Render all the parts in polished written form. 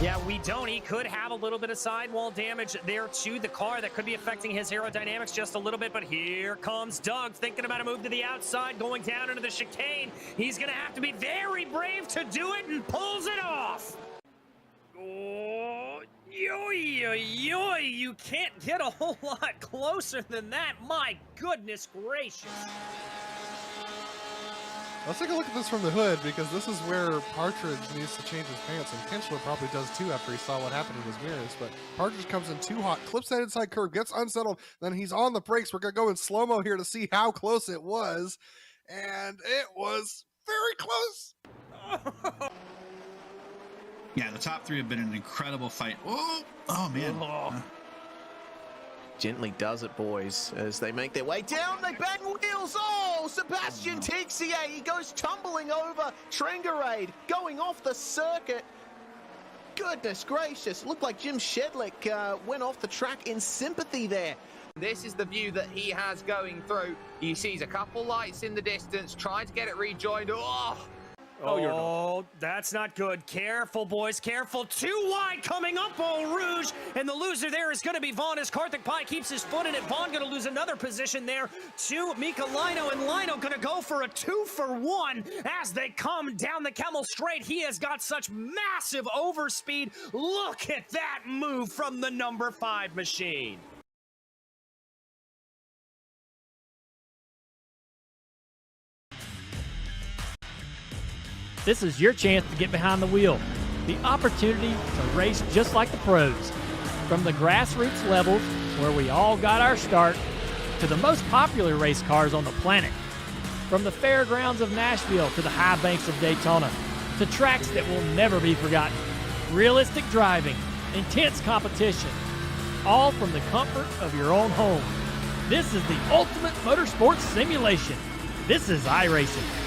Yeah, we don't. He could have a little bit of sidewall damage there to the car that could be affecting his aerodynamics just a little bit. But here comes Doug thinking about a move to the outside, going down into the chicane. He's going to have to be very brave to do it and pulls it off. Oh, you can't get a whole lot closer than that. My goodness gracious. Let's take a look at this from the hood, because this is where Partridge needs to change his pants, and Kinchler probably does too after he saw what happened in his mirrors. But Partridge comes in too hot, clips that inside curve, gets unsettled, then he's on the brakes. We're going to go in slow-mo here to see how close it was, and it was very close. Yeah, the top three have been an incredible fight. Oh man. Gently does it, boys, as they make their way down. They bang wheels. Oh, Sebastian Tixier, he goes tumbling over. Trengarade going off the circuit. Goodness gracious. Looked like Jim Shedlick went off the track in sympathy there. This is the view that he has going through. He sees a couple lights in the distance, trying to get it rejoined. Oh, that's not good. Careful, boys. Careful. Too wide coming up, Eau Rouge. And the loser there is going to be Vaughn as Karthik Pai keeps his foot in it. Vaughn going to lose another position there to Mika Lino. And Lino going to go for a 2-for-1 as they come down the Camel Straight. He has got such massive overspeed. Look at that move from the number 5 machine. This is your chance to get behind the wheel. The opportunity to race just like the pros. From the grassroots levels, where we all got our start, to the most popular race cars on the planet. From the fairgrounds of Nashville to the high banks of Daytona, to tracks that will never be forgotten. Realistic driving, intense competition, all from the comfort of your own home. This is the ultimate motorsports simulation. This is iRacing.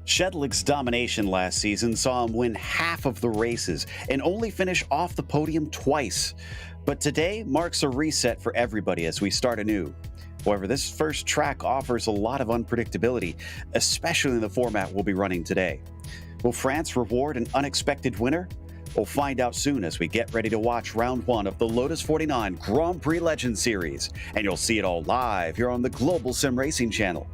Shedlick's domination last season saw him win half of the races and only finish off the podium twice. But today marks a reset for everybody as we start anew. However, this first track offers a lot of unpredictability, especially in the format we'll be running today. Will France reward an unexpected winner? We'll find out soon as we get ready to watch round 1 of the Lotus 49 Grand Prix Legends Series, and you'll see it all live here on the Global Sim Racing channel.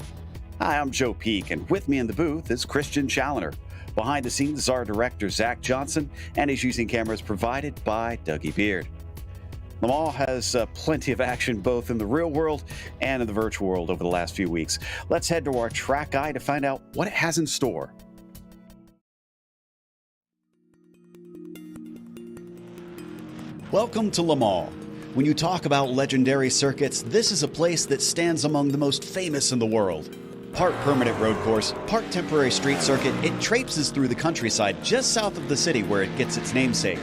Hi, I'm Joe Peak, and with me in the booth is Christian Challoner. Behind the scenes is our director, Zach Johnson, and he's using cameras provided by Dougie Beard. Le Mans has plenty of action both in the real world and in the virtual world over the last few weeks. Let's head to our track guide to find out what it has in store. Welcome to Le Mans. When you talk about legendary circuits, this is a place that stands among the most famous in the world. Part permanent road course, part temporary street circuit, it traipses through the countryside just south of the city where it gets its namesake.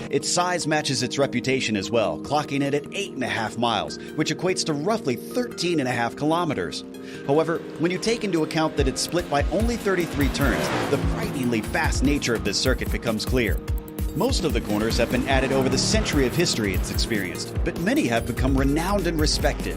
Its size matches its reputation as well, clocking it at 8.5 miles, which equates to roughly 13.5 kilometers. However, when you take into account that it's split by only 33 turns, the frighteningly fast nature of this circuit becomes clear. Most of the corners have been added over the century of history it's experienced, but many have become renowned and respected.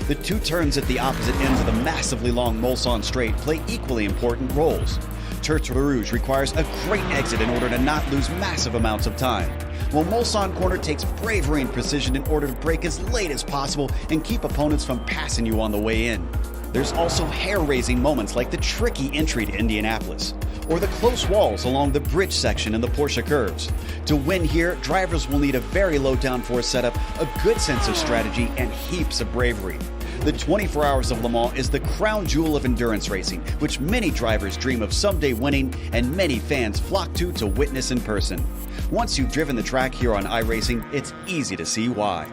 The 2 turns at the opposite ends of the massively long Mulsanne Straight play equally important roles. Tertre Rouge requires a great exit in order to not lose massive amounts of time, while Mulsanne Corner takes bravery and precision in order to brake as late as possible and keep opponents from passing you on the way in. There's also hair-raising moments like the tricky entry to Indianapolis, or the close walls along the bridge section in the Porsche curves. To win here, drivers will need a very low downforce setup, a good sense of strategy, and heaps of bravery. The 24 Hours of Le Mans is the crown jewel of endurance racing, which many drivers dream of someday winning and many fans flock to witness in person. Once you've driven the track here on iRacing, it's easy to see why.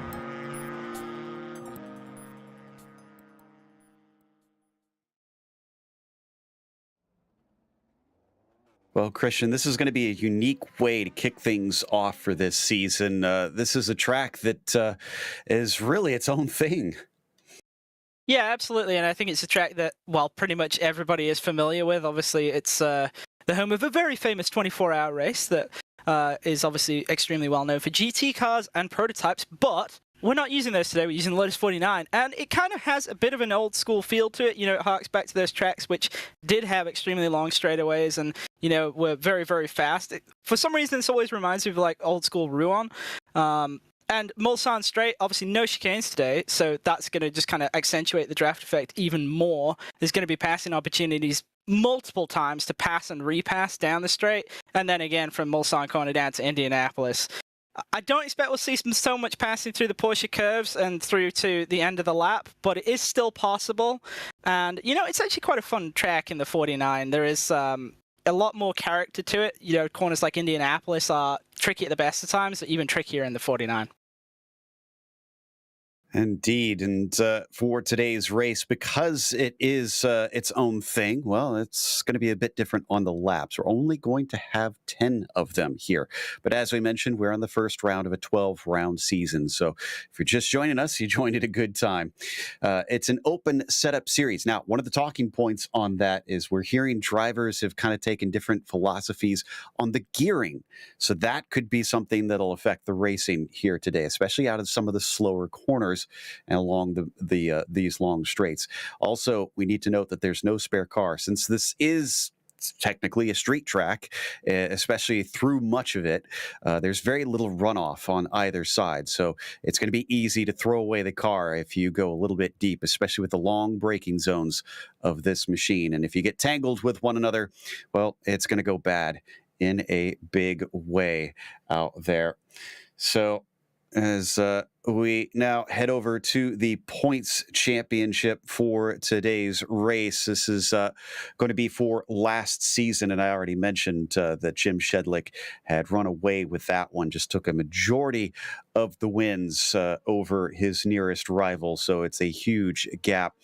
Well, Christian, this is going to be a unique way to kick things off for this season. This is a track that is really its own thing. Yeah, absolutely. And I think it's a track that, well, pretty much everybody is familiar with. Obviously, it's the home of a very famous 24-hour race that is obviously extremely well known for GT cars and prototypes. But we're not using those today. We're using the Lotus 49. And it kind of has a bit of an old school feel to it. You know, it harks back to those tracks which did have extremely long straightaways and, you know, were very, very fast. For some reason, this always reminds me of like old school Rouen. And Mulsanne Straight, obviously no chicanes today, so that's going to just kind of accentuate the draft effect even more. There's going to be passing opportunities multiple times to pass and repass down the straight, and then again from Mulsanne Corner down to Indianapolis. I don't expect we'll see so much passing through the Porsche curves and through to the end of the lap, but it is still possible. And, you know, it's actually quite a fun track in the 49. There is a lot more character to it. You know, corners like Indianapolis are tricky at the best of times, even trickier in the 49. Indeed. And for today's race, because it is its own thing, well, it's going to be a bit different on the laps. We're only going to have 10 of them here. But as we mentioned, we're on the first round of a 12-round season. So if you're just joining us, you joined at a good time. It's an open setup series. Now, one of the talking points on that is we're hearing drivers have kind of taken different philosophies on the gearing. So that could be something that'll affect the racing here today, especially out of some of the slower corners and along these long straights. Also, we need to note that there's no spare car since this is technically a street track, especially through much of it. There's very little runoff on either side, so it's going to be easy to throw away the car if you go a little bit deep, especially with the long braking zones of this machine. And if you get tangled with one another, well, it's going to go bad in a big way out there. So as we now head over to the points championship for today's race. This is going to be for last season, and I already mentioned that Jim Shedlick had run away with that one, just took a majority of the wins over his nearest rival, so it's a huge gap.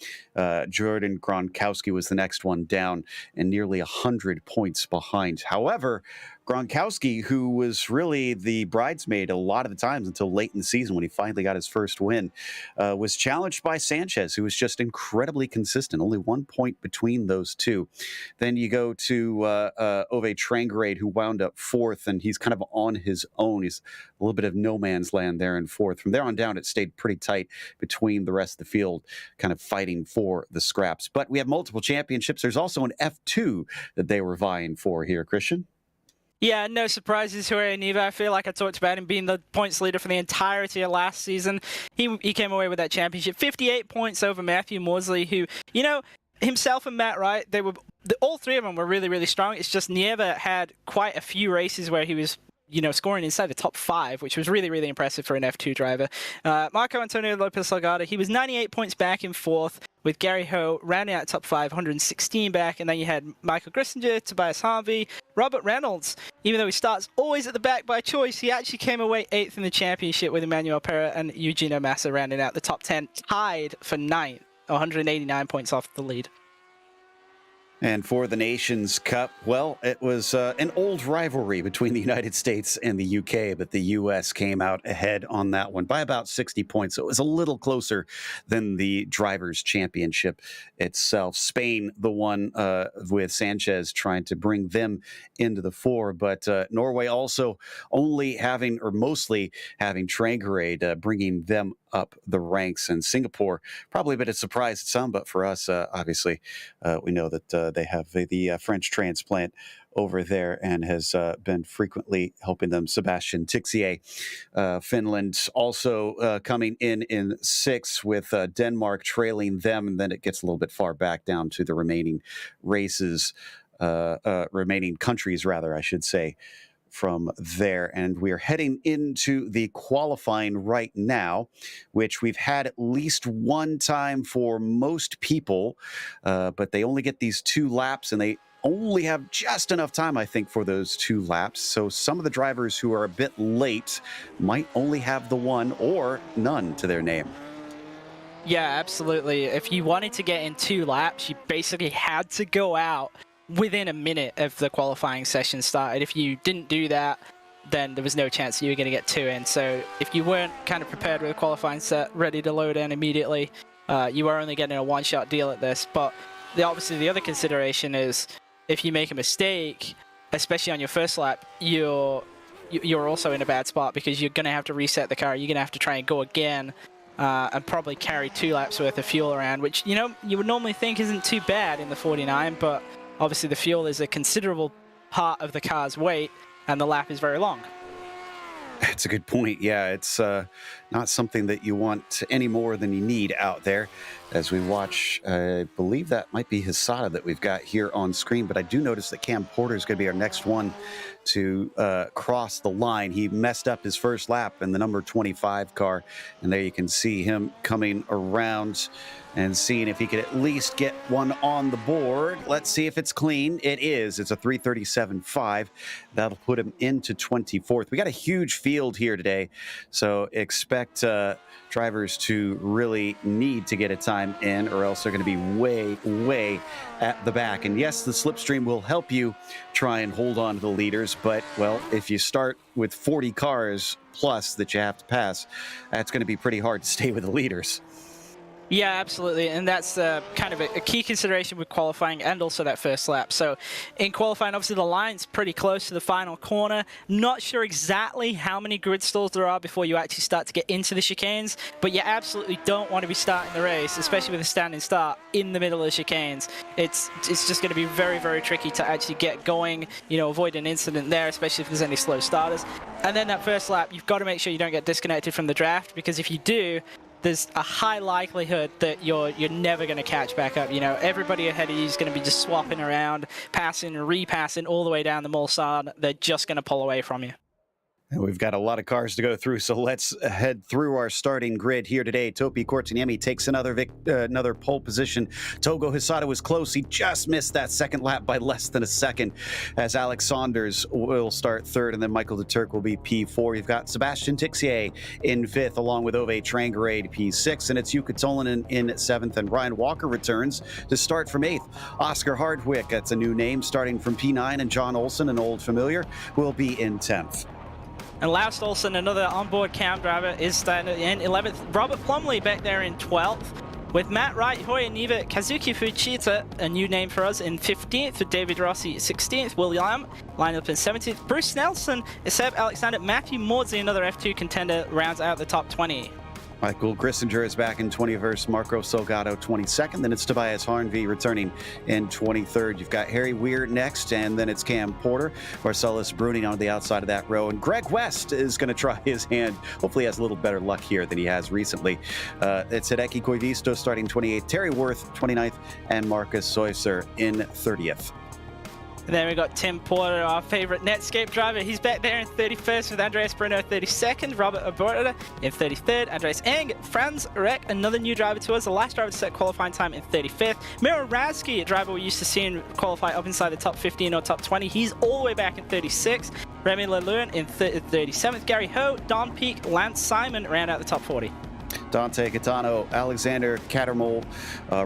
Jordan Gronkowski was the next one down and nearly 100 points behind. However, Gronkowski, who was really the bridesmaid a lot of the times until late in the season when he finally got his first win, was challenged by Sanchez, who was just incredibly consistent, only 1 point between those two. Then you go to Ove Trangerade, who wound up fourth, and he's kind of on his own. He's a little bit of no man's land there in fourth. From there on down, it stayed pretty tight between the rest of the field, kind of fighting for the scraps. But we have multiple championships. There's also an F2 that they were vying for here, Christian. Yeah, no surprises here, Neva. I feel like I talked about him being the points leader for the entirety of last season. He came away with that championship, 58 points over Matthew Morsley, who, you know, himself and Matt Wright, all three of them were really, really strong. It's just Nieva had quite a few races where he was, you know, scoring inside the top 5, which was really, really impressive for an F2 driver. Marco Antonio Lopez Salgado, he was 98 points back in fourth, with Gary Ho rounding out top 5, 116 back. And then you had Michael Grissinger, Tobias Harvey, Robert Reynolds. Even though he starts always at the back by choice, he actually came away 8th in the championship with Emmanuel Pera and Eugenio Massa rounding out the top 10, tied for 9th, 189 points off the lead. And for the Nations Cup, well, it was an old rivalry between the United States and the UK, but the US came out ahead on that one by about 60 points. So it was a little closer than the Drivers' Championship itself. Spain, the one with Sanchez trying to bring them into the fore, but Norway also only having, or mostly having Trangerade bringing them up the ranks, and Singapore probably a bit of surprise to some, but for us, obviously, we know that they have the French transplant over there and has been frequently helping them. Sebastian Tixier, Finland, also coming in 6th with Denmark trailing them, and then it gets a little bit far back down to the remaining races, remaining countries, rather, I should say, from there. And we're heading into the qualifying right now, which we've had at least one time for most people, but they only get these 2 laps, and they only have just enough time, I think, for those 2 laps. So some of the drivers who are a bit late might only have the 1 or none to their name. Yeah, absolutely. If you wanted to get in 2 laps, you basically had to go out within a minute of the qualifying session started. If you didn't do that, then there was no chance you were going to get 2 in. So if you weren't kind of prepared with a qualifying set, ready to load in immediately, you were only getting a one-shot deal at this. But obviously the other consideration is if you make a mistake, especially on your first lap, you're also in a bad spot because you're going to have to reset the car. You're going to have to try and go again and probably carry 2 laps worth of fuel around, which, you know, you would normally think isn't too bad in the 49, but obviously the fuel is a considerable part of the car's weight, and the lap is very long. It's a good point. Yeah, it's not something that you want any more than you need out there. as we watch, I believe that might be Hisada that we've got here on screen, but I do notice that Cam Porter is going to be our next one to cross the line. He messed up his first lap in the number 25 car, and there you can see him coming around and seeing if he could at least get one on the board. Let's see if it's clean. It is. It's a 3:37.5. That'll put him into 24th. We got a huge field here today, so expect drivers to really need to get a time in, or else they're going to be way at the back. And yes, the slipstream will help you try and hold on to the leaders, but, well, if you start with 40 cars plus that you have to pass, that's going to be pretty hard to stay with the leaders. Yeah, absolutely, and that's kind of a key consideration with qualifying and also that first lap. So in qualifying, obviously the line's pretty close to the final corner. Not sure exactly how many grid stalls there are before you actually start to get into the chicanes, but you absolutely don't want to be starting the race, especially with a standing start, in the middle of the chicanes. It's just going to be very tricky to actually get going, you know, avoid an incident there, especially if there's any slow starters. And then that first lap, you've got to make sure you don't get disconnected from the draft, because if you do, there's a high likelihood that you're never going to catch back up. You know, everybody ahead of you is going to be just swapping around, passing, repassing all the way down the Mulsanne. They're just going to pull away from you. And we've got a lot of cars to go through, so let's head through our starting grid here today. Topi Kortaniemi takes another pole position. Togo Hisada was close. He just missed that second lap by less than a second, as Alex Saunders will start third, and then Michael de Turk will be P4. You've got Sebastian Tixier in fifth, along with Ove Trangarade P6, and it's Jukka Tolonen in seventh, and Ryan Walker returns to start from eighth. Oscar Hardwick, that's a new name, starting from P9, and John Olsen, an old familiar, will be in 10th. And Laust Olsen, another onboard cam driver, is starting in 11th. Robert Plumley back there in 12th. With Matt Wright, Hoya Niva, Kazuki Fujita, a new name for us, in 15th. With David Rossi 16th. Will Lam lined up in 17th. Bruce Nelson, Seb Alexander, Matthew Maudsley, another F2 contender, rounds out the top 20. Michael Grissinger is back in 21st, Marco Salgado 22nd, then it's Tobias Harnvey returning in 23rd. You've got Harry Weir next, and then it's Cam Porter, Marcellus Bruning on the outside of that row, and Greg West is going to try his hand. Hopefully he has a little better luck here than he has recently. It's Hideki Koivisto starting 28th, Terry Worth 29th, and Marcus Soyser in 30th. And then we got Tim Porter, our favorite Netscape driver. He's back there in 31st with Andreas Bruno 32nd, Robert Aborta in 33rd, Andreas Eng, Franz Reck, another new driver to us, the last driver to set qualifying time in 35th. Miro Razki, a driver we used to see in qualify up inside the top 15 or top 20. He's all the way back in 36th. Remy Leluin in 37th. Gary Ho, Don Peak, Lance Simon round out the top 40. Dante Catano, Alexander Cattermole,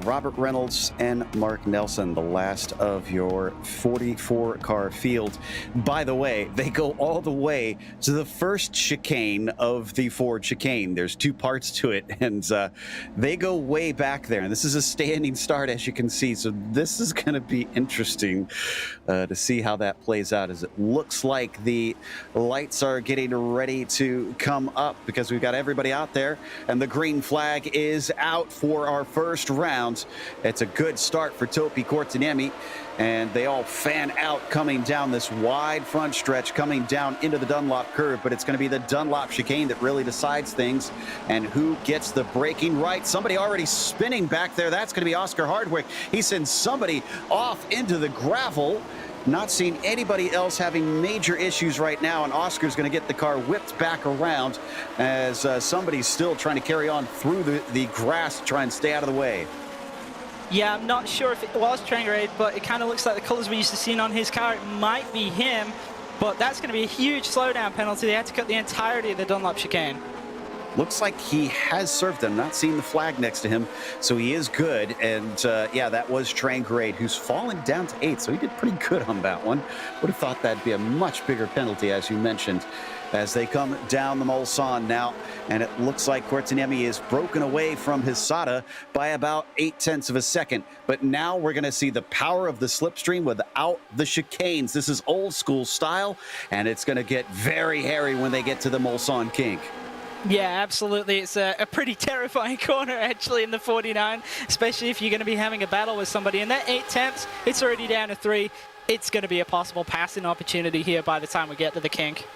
Robert Reynolds, and Mark Nelson, the last of your 44-car field. By the way, they go all the way to the first chicane of the Ford chicane. There's two parts to it, and they go way back there. And this is a standing start, as you can see, so this is going to be interesting to see how that plays out, as it looks like the lights are getting ready to come up, because we've got everybody out there, and the green flag is out for our first round. It's a good start for Topi Kortaniemi, and they all fan out coming down this wide front stretch, coming down into the Dunlop curve, but it's going to be the Dunlop chicane that really decides things, and who gets the braking right. Somebody already spinning back there. That's going to be Oscar Hardwick. He sends somebody off into the gravel. Not seeing anybody else having major issues right now, and Oscar's going to get the car whipped back around as somebody's still trying to carry on through the grass to try and stay out of the way. Yeah, I'm not sure if it was Trangarade, but it kind of looks like the colors we used to see on his car. It might be him, but that's going to be a huge slowdown penalty. They had to cut the entirety of the Dunlop chicane. Looks like he has served them. Not seeing the flag next to him, so he is good. And yeah, that was Trangarade, who's fallen down to 8th, so he did pretty good on that one. Would have thought that'd be a much bigger penalty, as you mentioned, as they come down the Mulsanne now. And it looks like Kortaniemi is broken away from Hisada by about 0.8 of a second. But now we're going to see the power of the slipstream without the chicanes. This is old school style, and it's going to get very hairy when they get to the Mulsanne kink. Yeah, absolutely. It's a pretty terrifying corner, actually, in the 49, especially if you're going to be having a battle with somebody. In that 0.8, it's already down to 3. It's going to be a possible passing opportunity here by the time we get to the kink.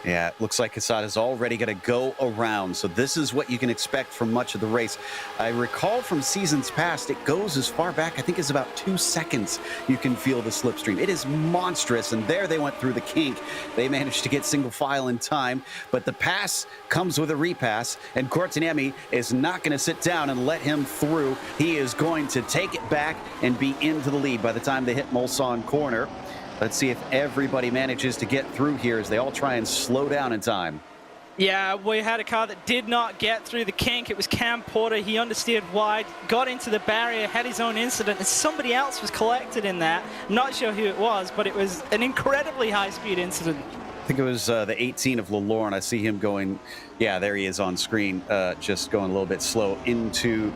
Yeah, it looks like Quesada's already going to go around. So this is what you can expect from much of the race. I recall from seasons past, it goes as far back, I think it's about 2 seconds. You can feel the slipstream. It is monstrous. And there they went through the kink. They managed to get single file in time. But the pass comes with a repass. And Courtney is not going to sit down and let him through. He is going to take it back and be into the lead by the time they hit Mulsanne corner. Let's see if everybody manages to get through here as they all try and slow down in time. Yeah, we had a car that did not get through the kink. It was Cam Porter. He understeered wide, got into the barrier, had his own incident, and somebody else was collected in that. Not sure who it was, but it was an incredibly high-speed incident. I think it was the 18 of LeLorne. I see him going, yeah, there he is on screen, just going a little bit slow into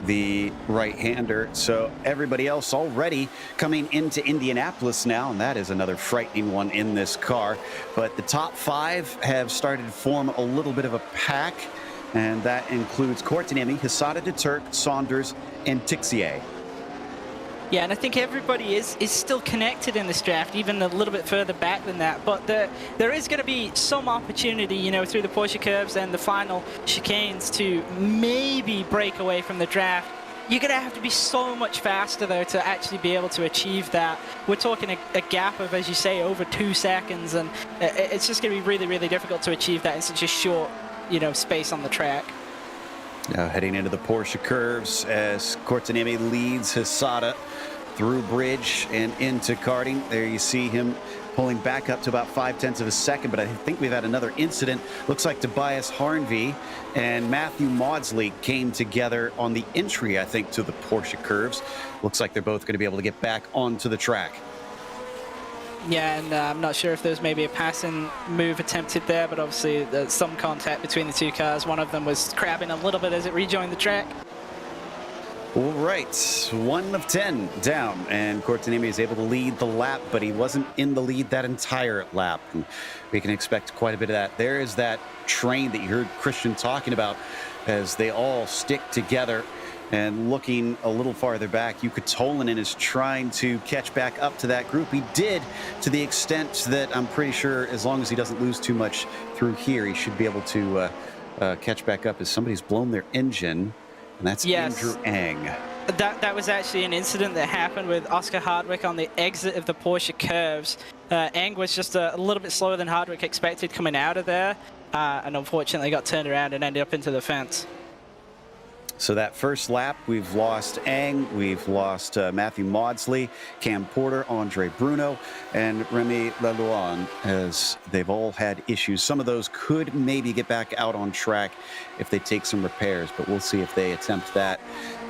the right-hander. So everybody else already coming into Indianapolis now, and that is another frightening one in this car. But the top 5 have started to form a little bit of a pack, and that includes Courtney, Quesada, Deturk, Saunders, and Tixier. Yeah, and I think everybody is still connected in this draft, even a little bit further back than that. But there is going to be some opportunity, you know, through the Porsche curves and the final chicanes to maybe break away from the draft. You're going to have to be so much faster, though, to actually be able to achieve that. We're talking a gap of, as you say, over 2 seconds, and it's just going to be really, really difficult to achieve that in such a short, you know, space on the track. Now heading into the Porsche curves as Courtney leads Quesada through bridge and into karting. There you see him pulling back up to about 0.5 of a second, but I think we've had another incident. Looks like Tobias Harnvey and Matthew Maudsley came together on the entry, I think, to the Porsche curves. Looks like they're both going to be able to get back onto the track. Yeah, and I'm not sure if there's maybe a passing move attempted there, but obviously there's some contact between the 2 cars. One of them was crabbing a little bit as it rejoined the track. All right, 1 of 10 down, and Courtney is able to lead the lap, but he wasn't in the lead that entire lap. And we can expect quite a bit of that. There is that train that you heard Christian talking about as they all stick together. And looking a little farther back, Tolan is trying to catch back up to that group. He did, to the extent that I'm pretty sure as long as he doesn't lose too much through here, he should be able to catch back up as somebody's blown their engine, and that's Andrew Ang. That was actually an incident that happened with Oscar Hardwick on the exit of the Porsche curves. Ang was just a little bit slower than Hardwick expected coming out of there, and unfortunately got turned around and ended up into the fence. So that first lap, we've lost Ang, we've lost Matthew Maudsley, Cam Porter, Andre Bruno, and Remy Lelouan, as they've all had issues. Some of those could maybe get back out on track if they take some repairs, but we'll see if they attempt that.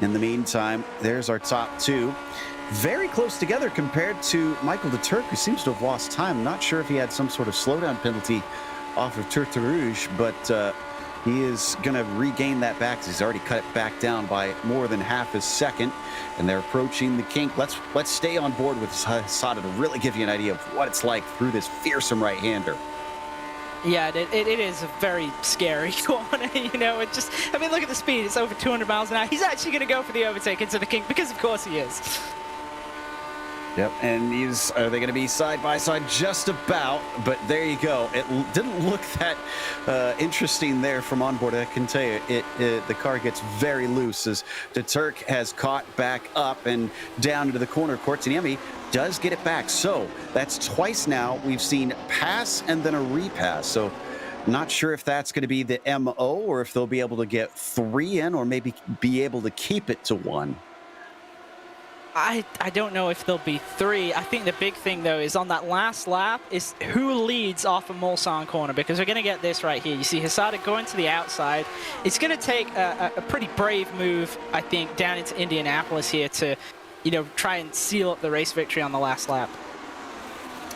In the meantime, there's our top 2. Very close together compared to Michael Deturk, who seems to have lost time. I'm not sure if he had some sort of slowdown penalty off of Tour de Rouge, but he is going to regain that back because he's already cut it back down by more than half a second, and they're approaching the kink. Let's stay on board with Quesada to really give you an idea of what it's like through this fearsome right-hander. Yeah, it is a very scary corner, you know. It just, I mean, look at the speed. It's over 200 miles an hour. He's actually going to go for the overtake into the kink because, of course, he is. Yep, and are they going to be side by side? Just about, but there you go. It didn't look that interesting there from onboard. I can tell you, the car gets very loose as Deturk has caught back up and down into the corner. Courtney does get it back. So that's twice now we've seen pass and then a repass. So not sure if that's going to be the MO or if they'll be able to get 3 in or maybe be able to keep it to 1. I don't know if there'll be 3. I think the big thing, though, is on that last lap is who leads off a Mulsanne corner, because we're going to get this right here. You see Quesada going to the outside. It's going to take a pretty brave move, I think, down into Indianapolis here to, you know, try and seal up the race victory on the last lap.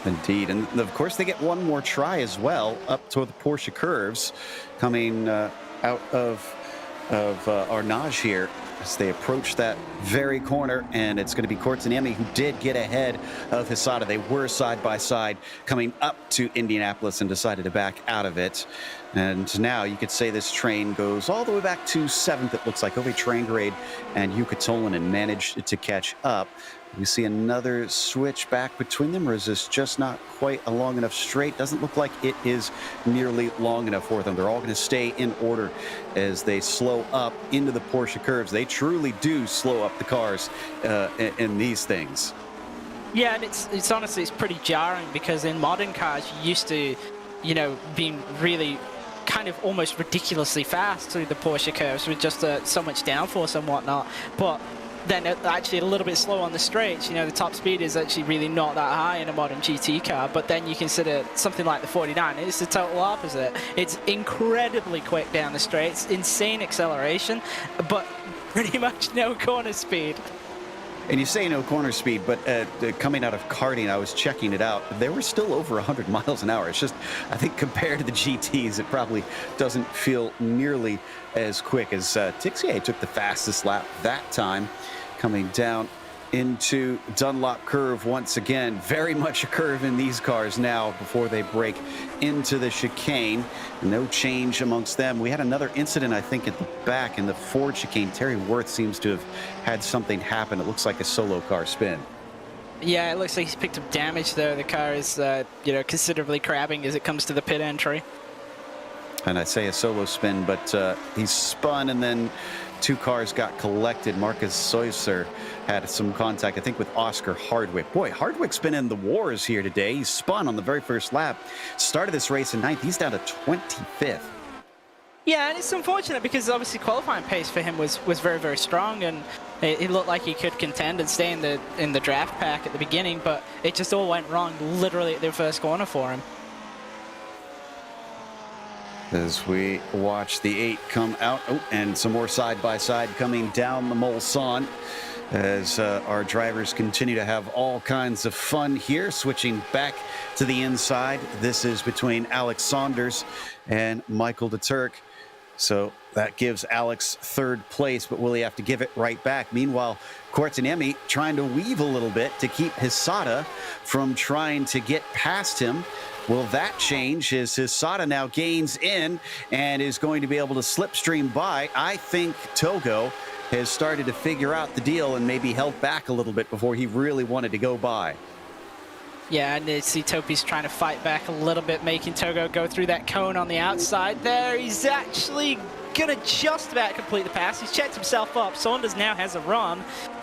Indeed, and of course they get one more try as well up to the Porsche curves coming out of Arnage here as they approach that very corner, and it's going to be Courtney who did get ahead of Quesada. They were side by side coming up to Indianapolis and decided to back out of it. And now you could say this train goes all the way back to 7th, it looks like, over Trangrade and Yucatolin, and managed to catch up. We see another switch back between them, or is this just not quite a long enough straight? Doesn't look like it is nearly long enough for them. They're all going to stay in order as they slow up into the Porsche curves. They truly do slow up the cars in these things. Yeah, and it's honestly, it's pretty jarring because in modern cars, you used to, you know, being really kind of almost ridiculously fast through the Porsche curves with just so much downforce and whatnot. But then actually a little bit slow on the straights. You know, the top speed is actually really not that high in a modern GT car. But then you consider something like the 49, it's the total opposite. It's incredibly quick down the straights, insane acceleration, but pretty much no corner speed. And you say no corner speed, but coming out of karting, I was checking it out. They were still over 100 miles an hour. It's just, I think compared to the GTs, it probably doesn't feel nearly as quick as Tixier took the fastest lap that time, coming down into Dunlop curve once again. Very much a curve in these cars now before they break into the chicane. No change amongst them. We had another incident, I think, at the back in the Ford chicane. Terry Worth seems to have had something happen. It looks like a solo car spin. Yeah, it looks like he's picked up damage though. The car is, you know, considerably crabbing as it comes to the pit entry. And I say a solo spin, but he spun and then two cars got collected. Marcus Soyser had some contact, I think, with Oscar Hardwick. Boy, Hardwick's been in the wars here today. He spun on the very first lap. Started this race in 9th. He's down to 25th. Yeah, and it's unfortunate because obviously qualifying pace for him was very, very strong, and it looked like he could contend and stay in the draft pack at the beginning, but it just all went wrong literally at the first corner for him. As we watch the 8 come out, and some more side-by-side coming down the Mulsanne as our drivers continue to have all kinds of fun here. Switching back to the inside, this is between Alex Saunders and Michael de Turk. So that gives Alex 3rd place, but will he have to give it right back? Meanwhile, Courtney trying to weave a little bit to keep Hisada from trying to get past him. Will that change as Hisada now gains in and is going to be able to slipstream by? I think Togo has started to figure out the deal and maybe held back a little bit before he really wanted to go by. Yeah, and you see Topi's trying to fight back a little bit, making Togo go through that cone on the outside there. He's actually going to just about complete the pass. He's checked himself up. Saunders now has a run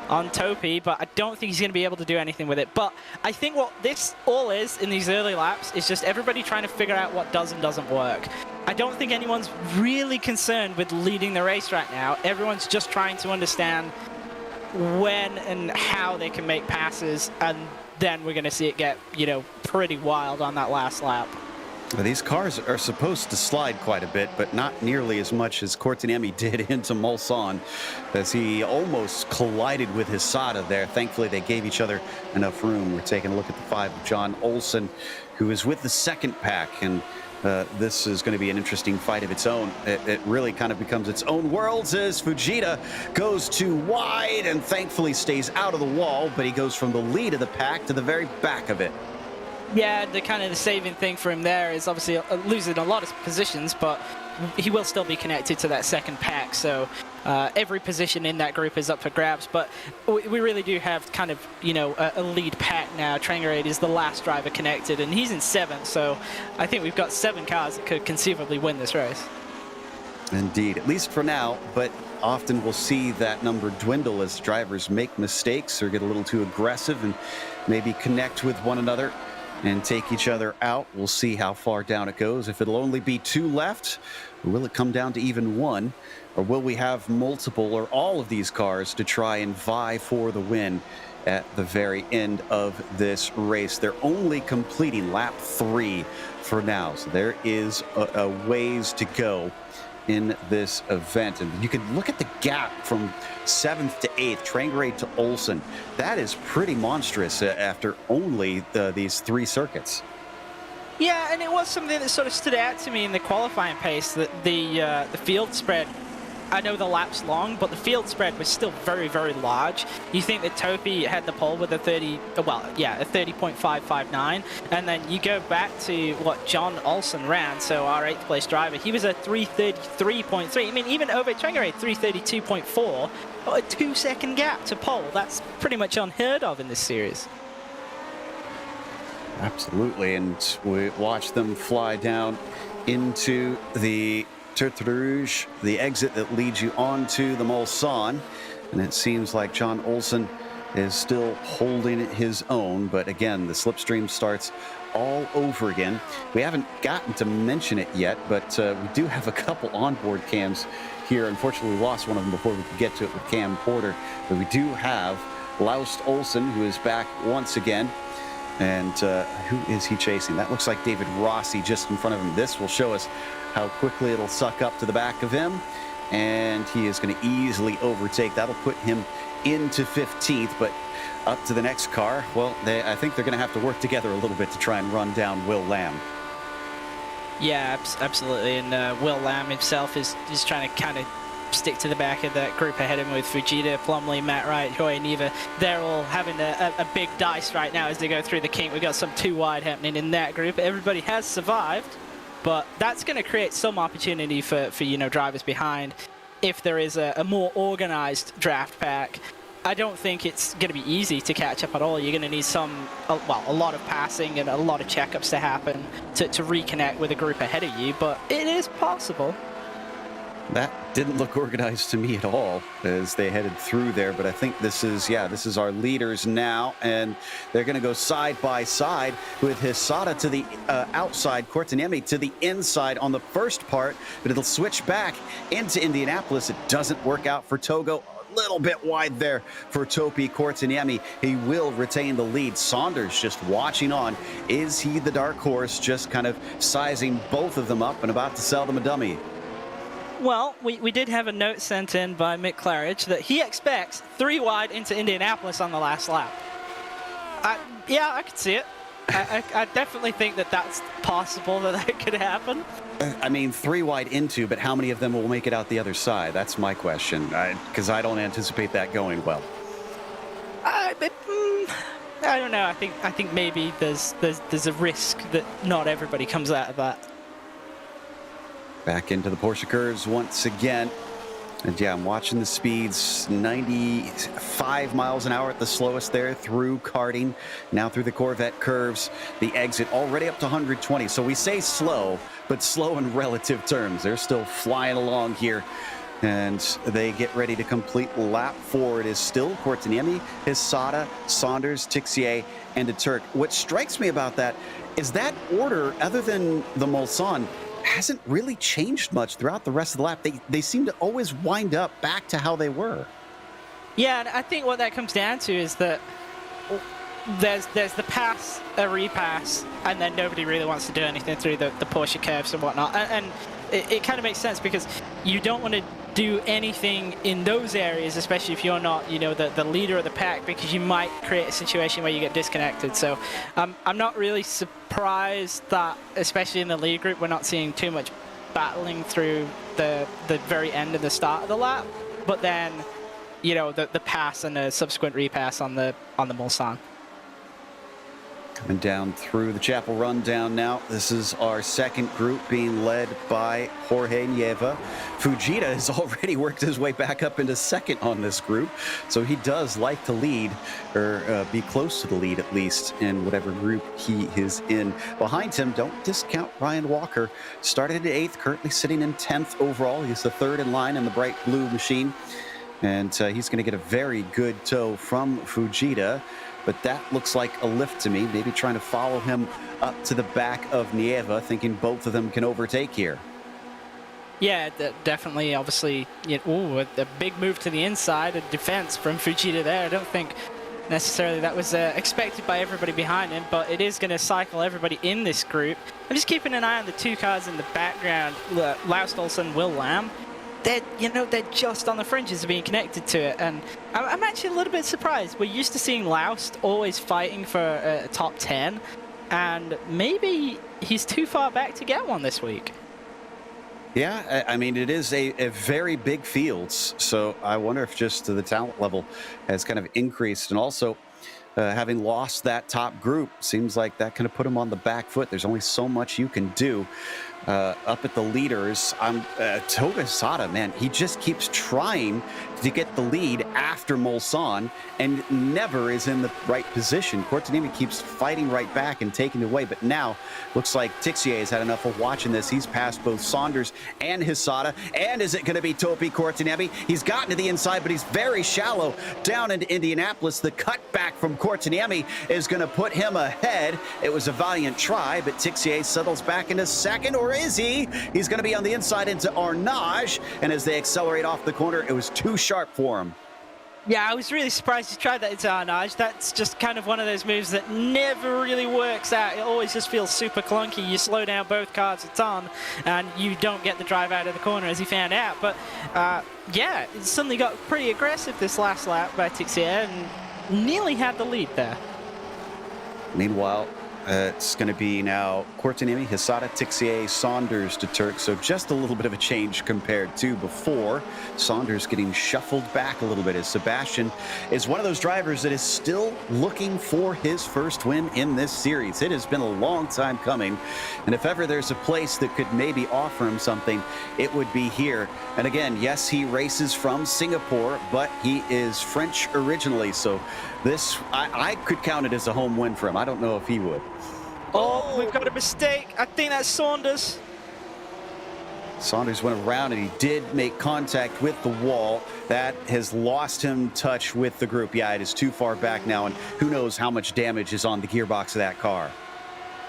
on Topi, but I don't think he's going to be able to do anything with it. But I think what this all is in these early laps is just everybody trying to figure out what does and doesn't work. I don't think anyone's really concerned with leading the race right now. Everyone's just trying to understand when and how they can make passes, and then we're going to see it get, you know, pretty wild on that last lap. These cars are supposed to slide quite a bit, but not nearly as much as Courtney did into Mulsanne, as he almost collided with Hisada there. Thankfully, they gave each other enough room. We're taking a look at the 5 of John Olsen, who is with the 2nd pack, and this is going to be an interesting fight of its own. It really kind of becomes its own worlds as Fujita goes too wide and thankfully stays out of the wall, but he goes from the lead of the pack to the very back of it. Yeah, the saving thing for him there is obviously losing a lot of positions, but he will still be connected to that 2nd pack, so every position in that group is up for grabs. But we really do have kind of, you know, a lead pack now. Trangerade is the last driver connected, and he's in 7th, so I think we've got 7 cars that could conceivably win this race. Indeed, at least for now, but often we'll see that number dwindle as drivers make mistakes or get a little too aggressive and maybe connect with one another and take each other out. We'll see how far down it goes. If it'll only be 2 left, or will it come down to even 1? Or will we have multiple or all of these cars to try and vie for the win at the very end of this race? They're only completing lap 3 for now, so there is a ways to go in this event. And you can look at the gap from 7th to 8th, Trangrade to Olsen. That is pretty monstrous after only these 3 circuits. Yeah, and it was something that sort of stood out to me in the qualifying pace, that the field spread I know the lap's long, but the field spread was still very, very large. You think that Topi had the pole with a 30.559, and then you go back to what John Olsen ran, so our 8th place driver, he was a 333.3. I mean, even Ove Trengerade, 332.4, a 2-second gap to pole. That's pretty much unheard of in this series. Absolutely, and we watch them fly down into the Tertre Rouge, the exit that leads you onto the Mulsanne, and it seems like John Olsen is still holding his own, but again, the slipstream starts all over again. We haven't gotten to mention it yet, but we do have a couple onboard cams here. Unfortunately, we lost one of them before we could get to it with Cam Porter, but we do have Laust Olsen, who is back once again. And who is he chasing? That looks like David Rossi just in front of him. This will show us how quickly it'll suck up to the back of him. And he is going to easily overtake. That'll put him into 15th, but up to the next car. Well, I think they're going to have to work together a little bit to try and run down Will Lamb. Yeah, absolutely. And Will Lamb himself is trying to kind of stick to the back of that group ahead of him with Fujita, Plumley, Matt Wright, Joy Neva. They're all having a big dice right now as they go through the kink. We've got some too wide happening in that group. Everybody has survived, but that's going to create some opportunity for drivers behind if there is a more organized draft pack. I don't think it's going to be easy to catch up at all. You're going to need a lot of passing and a lot of checkups to happen to reconnect with a group ahead of you, but it is possible. That didn't look organized to me at all as they headed through there, but I think this is our leaders now, and they're going to go side by side with Hisada to the outside, Cortiniemi to the inside on the first part, but it'll switch back into Indianapolis. It doesn't work out for Togo. A little bit wide there for Topi Cortiniemi. He will retain the lead. Saunders just watching on. Is he the dark horse, just kind of sizing both of them up and about to sell them a dummy? Well, we did have a note sent in by Mick Claridge that he expects 3 wide into Indianapolis on the last lap. Yeah, I could see it. I definitely think that's possible that could happen. I mean, 3 wide into, but how many of them will make it out the other side? That's my question, because I don't anticipate that going well. I don't know. I think maybe there's a risk that not everybody comes out of that. Back into the Porsche curves once again. And yeah, I'm watching the speeds, 95 miles an hour at the slowest there through karting, now through the Corvette curves, the exit already up to 120. So we say slow, but slow in relative terms. They're still flying along here, and they get ready to complete lap 4. It is still Cortiniemi, Hisada, Saunders, Tixier, and de Turk. What strikes me about that is that order, other than the Mulsanne, hasn't really changed much throughout the rest of the lap. They seem to always wind up back to how they were. Yeah, and I think what that comes down to is that there's the pass, a repass, and then nobody really wants to do anything through the Porsche curves and whatnot. And it kind of makes sense because you don't want to do anything in those areas, especially if you're not, the leader of the pack, because you might create a situation where you get disconnected. So I'm not really surprised that, especially in the lead group, we're not seeing too much battling through the very end of the start of the lap. But then, the pass and the subsequent repass on the Mulsanne. Coming down through the Chapel Rundown now. This is our second group being led by Jorge Nieva. Fujita has already worked his way back up into second on this group, so he does like to lead, or be close to the lead at least, in whatever group he is in. Behind him, don't discount Ryan Walker. Started at 8th, currently sitting in 10th overall. He's the 3rd in line in the bright blue machine, and he's going to get a very good tow from Fujita. But that looks like a lift to me, maybe trying to follow him up to the back of Nieva, thinking both of them can overtake here. Yeah, definitely, obviously, a big move to the inside, a defense from Fujita there. I don't think necessarily that was expected by everybody behind him, but it is going to cycle everybody in this group. I'm just keeping an eye on the 2 cars in the background, Laust Olsen, Will Lamb. They're just on the fringes of being connected to it, and I'm actually a little bit surprised. We're used to seeing Laust always fighting for a top 10, and maybe he's too far back to get one this week. Yeah, I mean, it is a very big field, so I wonder if just the talent level has kind of increased. And also, having lost that top group, seems like that kind of put him on the back foot. There's only so much you can do. Up at the leaders, Toga Sada, man, he just keeps trying to get the lead after Mulsanne and never is in the right position. Courtenay keeps fighting right back and taking it away, but now looks like Tixier has had enough of watching this. He's passed both Saunders and Hisada, and is it going to be Topi Courtenay? He's gotten to the inside, but he's very shallow down into Indianapolis. The cutback from Courtenay is going to put him ahead. It was a valiant try, but Tixier settles back into second, or is he? He's going to be on the inside into Arnage, and as they accelerate off the corner, it was too sharp for him. Yeah, I was really surprised he tried that into Arnage. That's just kind of one of those moves that never really works out. It always just feels super clunky. You slow down both cars a ton, and you don't get the drive out of the corner, as he found out. But, yeah, it suddenly got pretty aggressive this last lap by Tixier, and nearly had the lead there. Meanwhile, it's going to be now Courtenay, Hisada, Tixier, Saunders to Turk. So just a little bit of a change compared to before. Saunders getting shuffled back a little bit as Sebastian is one of those drivers that is still looking for his first win in this series. It has been a long time coming. And if ever there's a place that could maybe offer him something, it would be here. And again, yes, he races from Singapore, but he is French originally. So this, I could count it as a home win for him. I don't know if he would. Oh, we've got a mistake. I think that's Saunders. Saunders went around and he did make contact with the wall. That has lost him touch with the group. Yeah, it is too far back now, and who knows how much damage is on the gearbox of that car.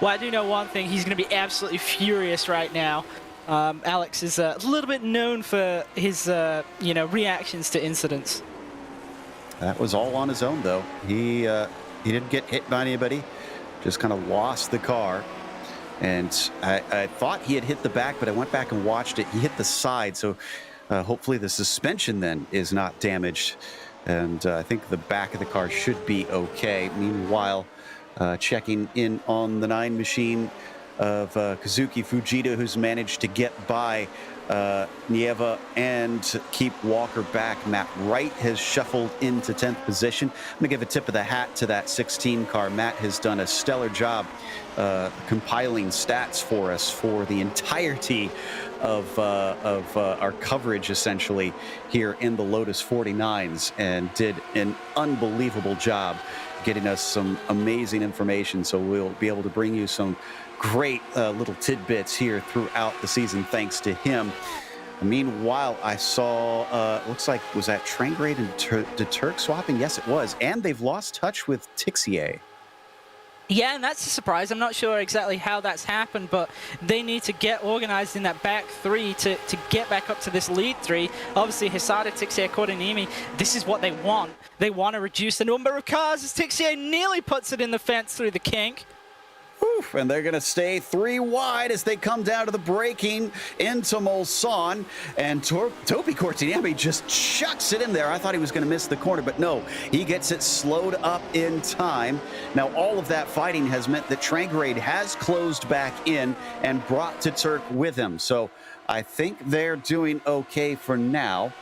Well, I do know one thing. He's going to be absolutely furious right now. Alex is a little bit known for his, reactions to incidents. That was all on his own, though. He didn't get hit by anybody. Just kind of lost the car. And I thought he had hit the back, but I went back and watched it. He hit the side, so hopefully the suspension then is not damaged. And I think the back of the car should be okay. Meanwhile, checking in on the 9 machine of Kazuki Fujita, who's managed to get by Nieva and keep Walker back. Matt Wright has shuffled into 10th position. I'm going to give a tip of the hat to that 16 car. Matt has done a stellar job compiling stats for us for the entirety of our coverage, essentially, here in the Lotus 49s, and did an unbelievable job getting us some amazing information. So we'll be able to bring you some great little tidbits here throughout the season thanks to him. Meanwhile, I saw, looks like, was that Trangrade and Turk swapping? Yes, it was. And they've lost touch with Tixier. Yeah, and that's a surprise. I'm not sure exactly how that's happened, but they need to get organized in that back 3 to get back up to this lead 3. Obviously, Hisada, Tixier, Courtenay, this is what they want. They want to reduce the number of cars as Tixier nearly puts it in the fence through the kink. Oof, and they're going to stay 3 wide as they come down to the braking into Mulsanne. And Topi Courtenay just chucks it in there. I thought he was going to miss the corner, but no, he gets it slowed up in time. Now, all of that fighting has meant that Trangrade has closed back in and brought to Turk with him. So I think they're doing okay for now.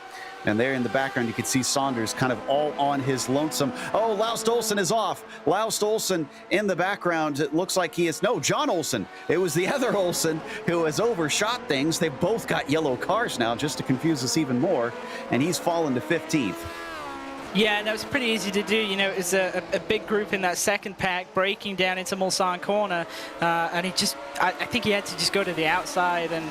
And there in the background, you can see Saunders kind of all on his lonesome. Oh, Laust Olsen is off. Laust Olsen in the background. It looks like he is, no, John Olsen. It was the other Olsen who has overshot things. They've both got yellow cars now, just to confuse us even more. And he's fallen to 15th. Yeah, and that was pretty easy to do. You know, it's a big group in that second pack, breaking down into Mulsanne corner. And he just, I think he had to just go to the outside and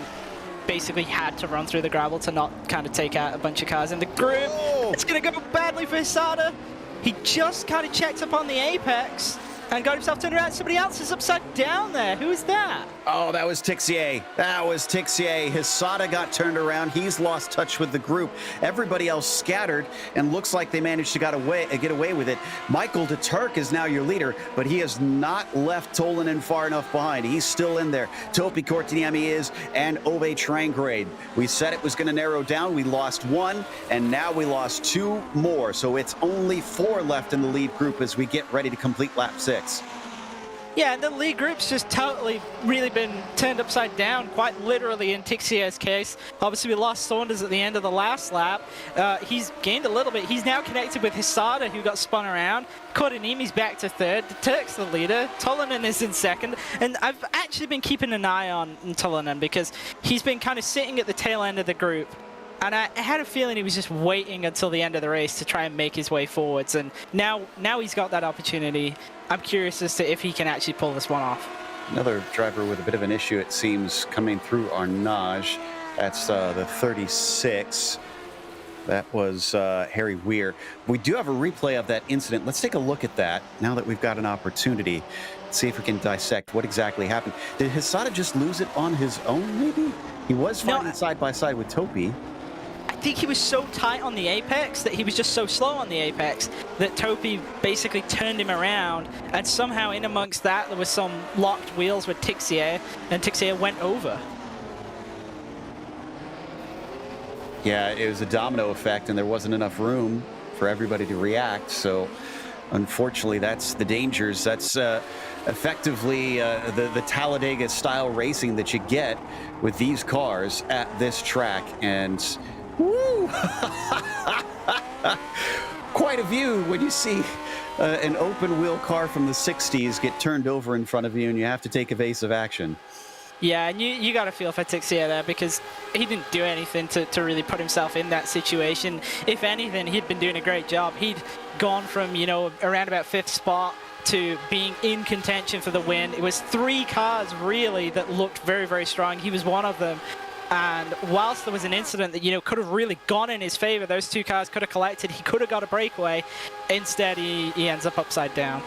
basically had to run through the gravel to not kind of take out a bunch of cars in the group. Oh. It's going to go badly for Hisada. He just kind of checked up on the apex and got himself turned around. Somebody else is upside down there. Who is that? Oh, that was Tixier. That was Tixier. Hisada got turned around. He's lost touch with the group. Everybody else scattered, and looks like they managed to get away with it. Michael de Turk is now your leader, but he has not left Tolanen far enough behind. He's still in there. Topi Courtenay is, and Ove Trangrade. We said it was going to narrow down. We lost 1, and now we lost 2 more. So it's only 4 left in the lead group as we get ready to complete lap 6. Yeah, and the lead group's just totally really been turned upside down, quite literally in Tixier's case. Obviously, we lost Saunders at the end of the last lap. He's gained a little bit. He's now connected with Hisada, who got spun around. Kodanimi's back to third. Turk's the leader. Tolonen is in second. And I've actually been keeping an eye on Tolonen because he's been kind of sitting at the tail end of the group. And I had a feeling he was just waiting until the end of the race to try and make his way forwards. And now he's got that opportunity. I'm curious as to if he can actually pull this one off. Another driver with a bit of an issue, it seems, coming through Arnage. That's the 36. That was Harry Weir. We do have a replay of that incident. Let's take a look at that now that we've got an opportunity. See if we can dissect what exactly happened. Did Hisada just lose it on his own, maybe? He was fighting side by side with Topi. I think he was so tight on the apex that he was just so slow on the apex that Topi basically turned him around, and somehow in amongst that there was some locked wheels with Tixier, and Tixier went over. Yeah, it was a domino effect, and there wasn't enough room for everybody to react, so unfortunately that's the dangers. That's effectively the Talladega-style racing that you get with these cars at this track, and woo! Quite a view when you see an open-wheel car from the 60s get turned over in front of you and you have to take evasive action. Yeah, and you got to feel for Tixier there because he didn't do anything to really put himself in that situation. If anything, he'd been doing a great job. He'd gone from, around about 5th spot to being in contention for the win. It was 3 cars, really, that looked very, very strong. He was one of them. And whilst there was an incident that, could have really gone in his favor, those 2 cars could have collected, he could have got a breakaway. Instead, he ends up upside down.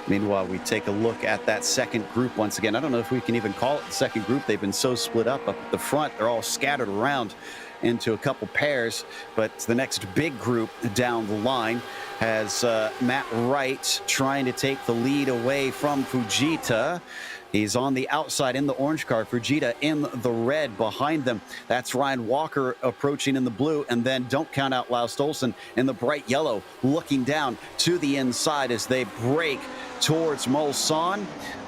Meanwhile, we take a look at that second group once again. I don't know if we can even call it the second group. They've been so split up at the front. They're all scattered around into a couple pairs. But the next big group down the line has Matt Wright trying to take the lead away from Fujita. He's on the outside in the orange car. Fujita in the red behind them. That's Ryan Walker approaching in the blue. And then don't count out Laust Olsen in the bright yellow, looking down to the inside as they break towards Mulsanne.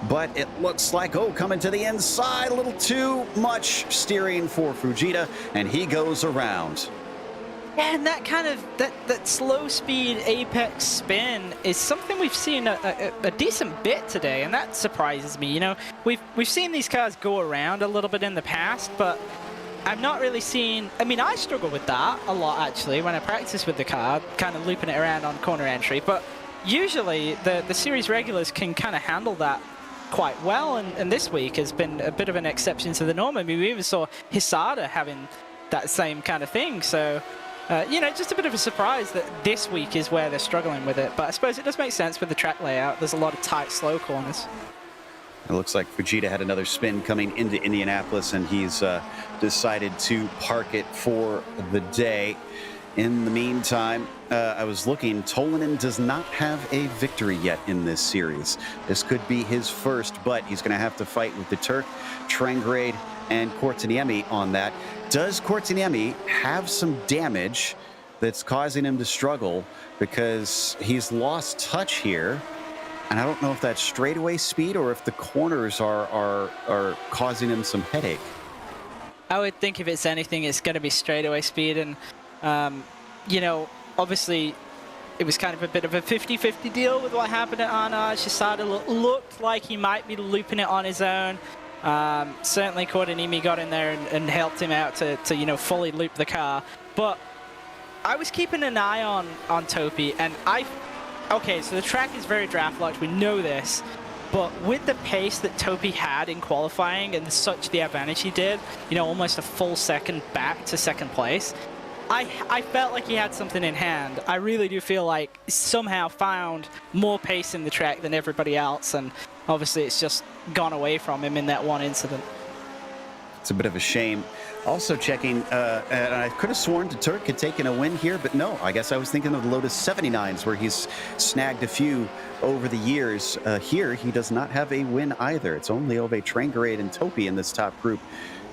But it looks like, coming to the inside, a little too much steering for Fujita, and he goes around. Yeah, and that kind of, that slow speed apex spin is something we've seen a decent bit today, and that surprises me. We've seen these cars go around a little bit in the past, but I've not really seen, I struggle with that a lot actually when I practice with the car, kind of looping it around on corner entry, but usually the series regulars can kind of handle that quite well, and this week has been a bit of an exception to the norm. We even saw Hisada having that same kind of thing, so just a bit of a surprise that this week is where they're struggling with it. But I suppose it does make sense with the track layout. There's a lot of tight, slow corners. It looks like Fujita had another spin coming into Indianapolis, and he's decided to park it for the day. In the meantime, I was looking, Tolonen does not have a victory yet in this series. This could be his first, but he's going to have to fight with the Turk, Trengrade, and Kortaniemi on that. Does Kortaniemi have some damage that's causing him to struggle because he's lost touch here? And I don't know if that's straightaway speed or if the corners are causing him some headache. I would think if it's anything, it's going to be straightaway speed. And, obviously it was kind of a bit of a 50-50 deal with what happened at Arnage. Hisada looked like he might be looping it on his own. Certainly Kortaniemi got in there and helped him out to fully loop the car. But I was keeping an eye on Topi, and okay, so the track is very draft locked, we know this, but with the pace that Topi had in qualifying and such the advantage he did, almost a full second back to second place, I felt like he had something in hand. I really do feel like he somehow found more pace in the track than everybody else, and obviously it's just gone away from him in that one incident. It's a bit of a shame. Also checking, and I could have sworn the Turk had taken a win here, but no, I guess I was thinking of the Lotus 79s where he's snagged a few over the years. Here, he does not have a win either. It's only Ove Trengrade and Topi in this top group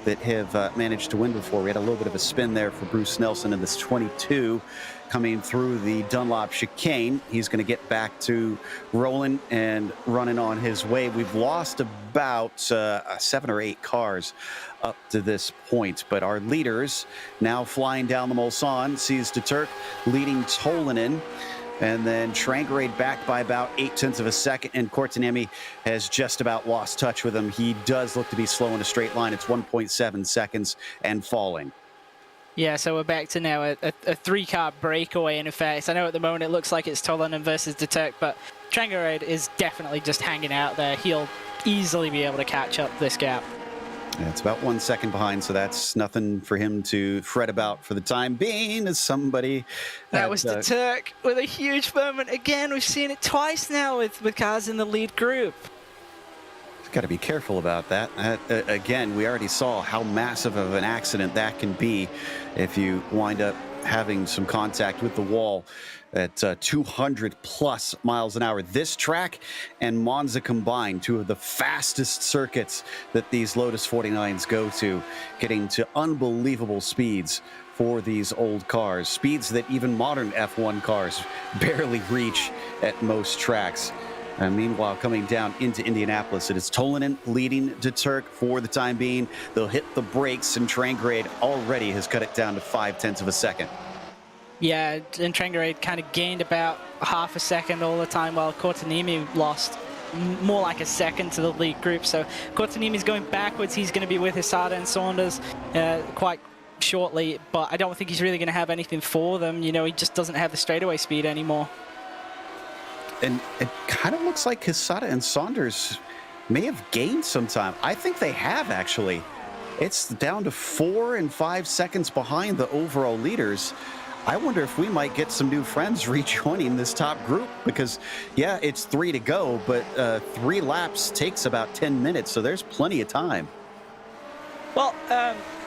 that have managed to win before. We had a little bit of a spin there for Bruce Nelson in this 22 coming through the Dunlop chicane. He's going to get back to rolling and running on his way. We've lost about 7 or 8 cars up to this point, but our leaders now flying down the Mulsanne sees De Turk leading Tolinen, and then Trangrade back by about 0.8 of a second, and Courtenay has just about lost touch with him. He does look to be slow in a straight line. It's 1.7 seconds and falling. Yeah, so we're back to now a 3-car breakaway, in effect. I know at the moment it looks like it's Tolinen versus De Turk, but Trangrade is definitely just hanging out there. He'll easily be able to catch up this gap. Yeah, it's about 1 second behind, so that's nothing for him to fret about for the time being. As somebody that was De Turk with a huge moment again. We've seen it twice now with cars in the lead group. Got to be careful about that. Again, we already saw how massive of an accident that can be if you wind up having some contact with the wall at 200+ miles an hour. This track and Monza combined, 2 of the fastest circuits that these Lotus 49s go to, getting to unbelievable speeds for these old cars, speeds that even modern F1 cars barely reach at most tracks. And meanwhile, coming down into Indianapolis, it is Tolinen leading De Turk for the time being. They'll hit the brakes, and Trangrade already has cut it down to 0.5 of a second. Yeah, and Trangrade kind of gained about half a second all the time, while Courtenay lost more like a second to the lead group. So Courtenay's going backwards. He's going to be with Hisada and Saunders quite shortly, but I don't think he's really going to have anything for them. You know, he just doesn't have the straightaway speed anymore. And it kind of looks like Hisada and Saunders may have gained some time. I think they have, actually. It's down to 4 and 5 seconds behind the overall leaders. I wonder if we might get some new friends rejoining this top group, because, yeah, it's 3 to go, but 3 laps takes about 10 minutes, so there's plenty of time. Well,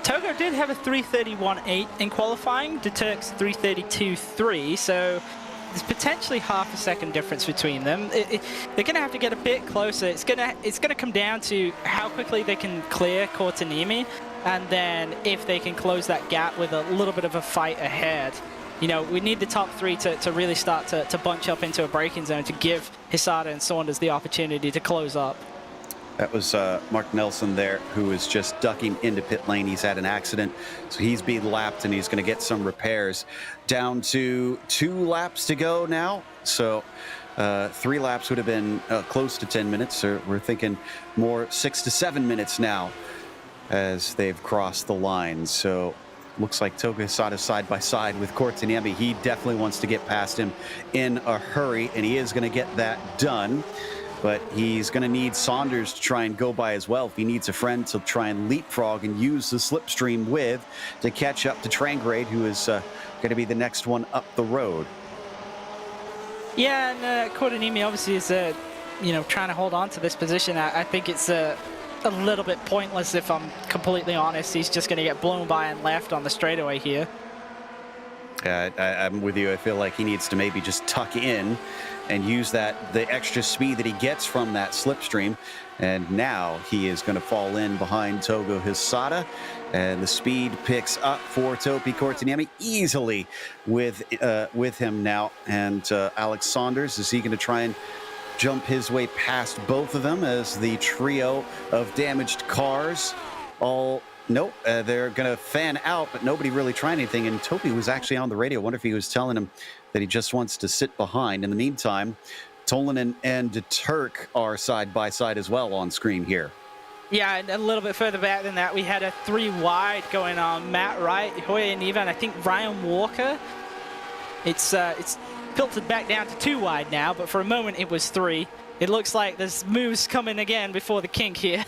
Togo did have a 3:31.8 in qualifying. De Turk's 3:32.3, so there's potentially half a second difference between them. They're going to have to get a bit closer. It's going to come down to how quickly they can clear Courtenay, and then if they can close that gap with a little bit of a fight ahead. You know, we need the top 3 to really start to bunch up into a braking zone to give Hisada and Saunders the opportunity to close up. That was Mark Nelson there, who is just ducking into pit lane. He's had an accident, so he's being lapped, and he's going to get some repairs. Down to 2 laps to go now. So 3 laps would have been close to 10 minutes. So we're thinking more 6 to 7 minutes now as they've crossed the line. So looks like Togo Hisada side by side with Courtenay. He definitely wants to get past him in a hurry, and he is going to get that done. But he's going to need Saunders to try and go by as well if he needs a friend to try and leapfrog and use the slipstream with to catch up to Trangrade, who is going to be the next one up the road. Yeah, and Courtenay obviously is, you know, trying to hold on to this position. I think it's a little bit pointless, if I'm completely honest. He's just going to get blown by and left on the straightaway here. I'm with you. I feel like he needs to maybe just tuck in and use the extra speed that he gets from that slipstream. And now he is going to fall in behind Togo Hisada, and the speed picks up for Topi Courtenay easily with him now. And Alex Saunders, is he going to try and jump his way past both of them as the trio of damaged cars all... Nope, they're going to fan out, but nobody really trying anything. And Topi was actually on the radio. I wonder if he was telling him that he just wants to sit behind. In the meantime, Tolinen and De Turk are side by side as well on screen here. Yeah, and a little bit further back than that, we had a 3 wide going on. Matt Wright, Hoya Neva, and I think Ryan Walker. It's filtered back down to 2 wide now, but for a moment it was 3. It looks like there's moves coming again before the kink here.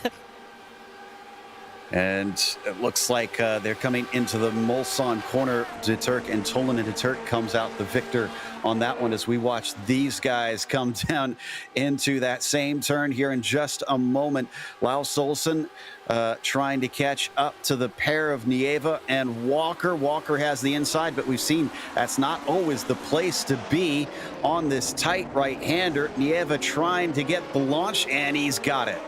And it looks like they're coming into the Mulsanne corner. De Turk and Tolinen. De Turk comes out the victor on that one as we watch these guys come down into that same turn here in just a moment. Lau Solson trying to catch up to the pair of Nieva and Walker. Walker has the inside, but we've seen that's not always the place to be on this tight right-hander. Nieva trying to get the launch, and he's got it.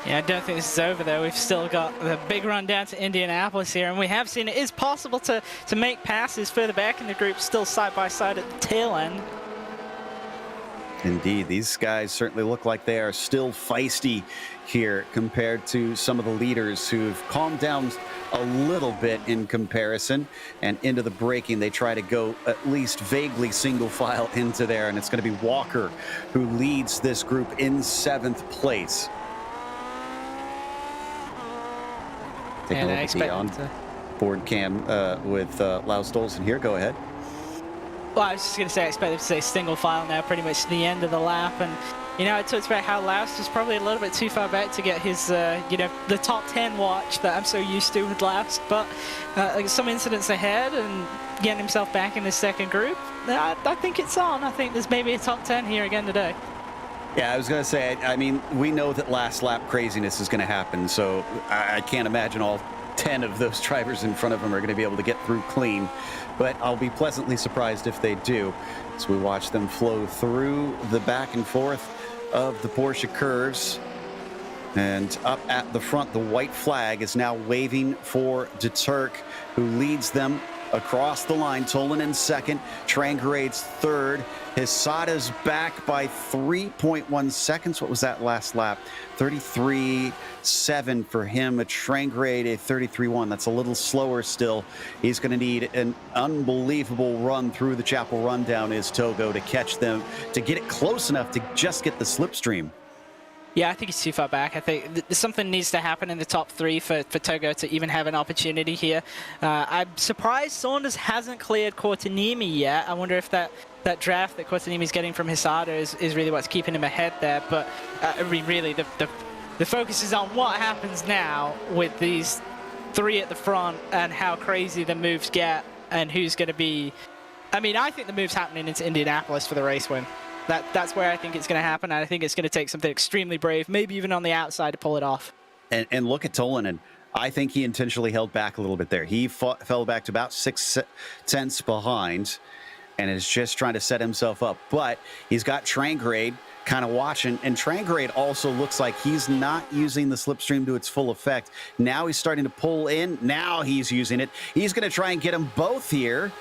Yeah, I don't think this is over, though. We've still got the big run down to Indianapolis here, and we have seen it is possible to make passes further back in the group, still side by side at the tail end. Indeed, these guys certainly look like they are still feisty here compared to some of the leaders who've calmed down a little bit in comparison. And into the braking, they try to go at least vaguely single file into there, and it's going to be Walker who leads this group in 7th place. Taking a look at the on-board cam with Laus Dolson here. Go ahead. Well, I was just going to say, I expect them to say single file now, pretty much the end of the lap. And, you know, I talked about how Laus is probably a little bit too far back to get his, you know, the top 10 watch that I'm so used to with Laus. But like some incidents ahead and getting himself back in the second group, I think it's on. I think there's maybe a top 10 here again today. Yeah, I was going to say, I mean, we know that last lap craziness is going to happen, so I can't imagine all 10 of those drivers in front of him are going to be able to get through clean, but I'll be pleasantly surprised if they do as we watch them flow through the back and forth of the Porsche curves. And up at the front, the white flag is now waving for De Turk, who leads them across the line. Tolan in second, Trangrade's third. Hisada's back by 3.1 seconds. What was that last lap? 33.7 for him. A Trangrade, a 33.1. That's a little slower still. He's going to need an unbelievable run through the Chapel Rundown, is Togo, to catch them, to get it close enough to just get the slipstream. Yeah, I think he's too far back. I think something needs to happen in the top 3 for Togo to even have an opportunity here. I'm surprised Saunders hasn't cleared Kortanimi yet. I wonder if that draft that Kortanimi's getting from Hisada is really what's keeping him ahead there. But really, the focus is on what happens now with these 3 at the front and how crazy the moves get and who's going to be... I mean, I think the move's happening into Indianapolis for the race win. That's where I think it's going to happen, and I think it's going to take something extremely brave, maybe even on the outside, to pull it off. And look at Tolanen. I think he intentionally held back a little bit there. He fell back to about 6 tenths behind and is just trying to set himself up. But he's got Trangrade kind of watching, and Trangrade also looks like he's not using the slipstream to its full effect. Now he's starting to pull in. Now he's using it. He's going to try and get them both here,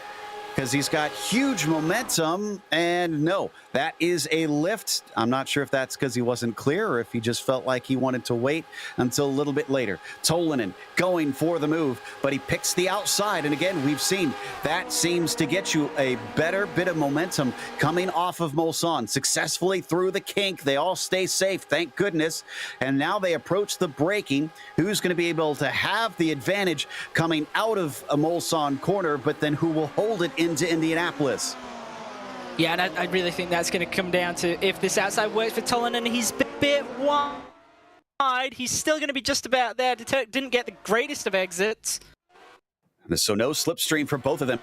because he's got huge momentum, and no, that is a lift. I'm not sure if that's because he wasn't clear or if he just felt like he wanted to wait until a little bit later. Tolanen going for the move, but he picks the outside, and again, we've seen that seems to get you a better bit of momentum coming off of Mulsanne. Successfully through the kink. They all stay safe, thank goodness, and now they approach the braking. Who's going to be able to have the advantage coming out of a Mulsanne corner, but then who will hold it into Indianapolis? Yeah, and I really think that's going to come down to if this outside works for Tolanen. He's a bit wide. He's still going to be just about there. Didn't get the greatest of exits. So no slipstream for both of them.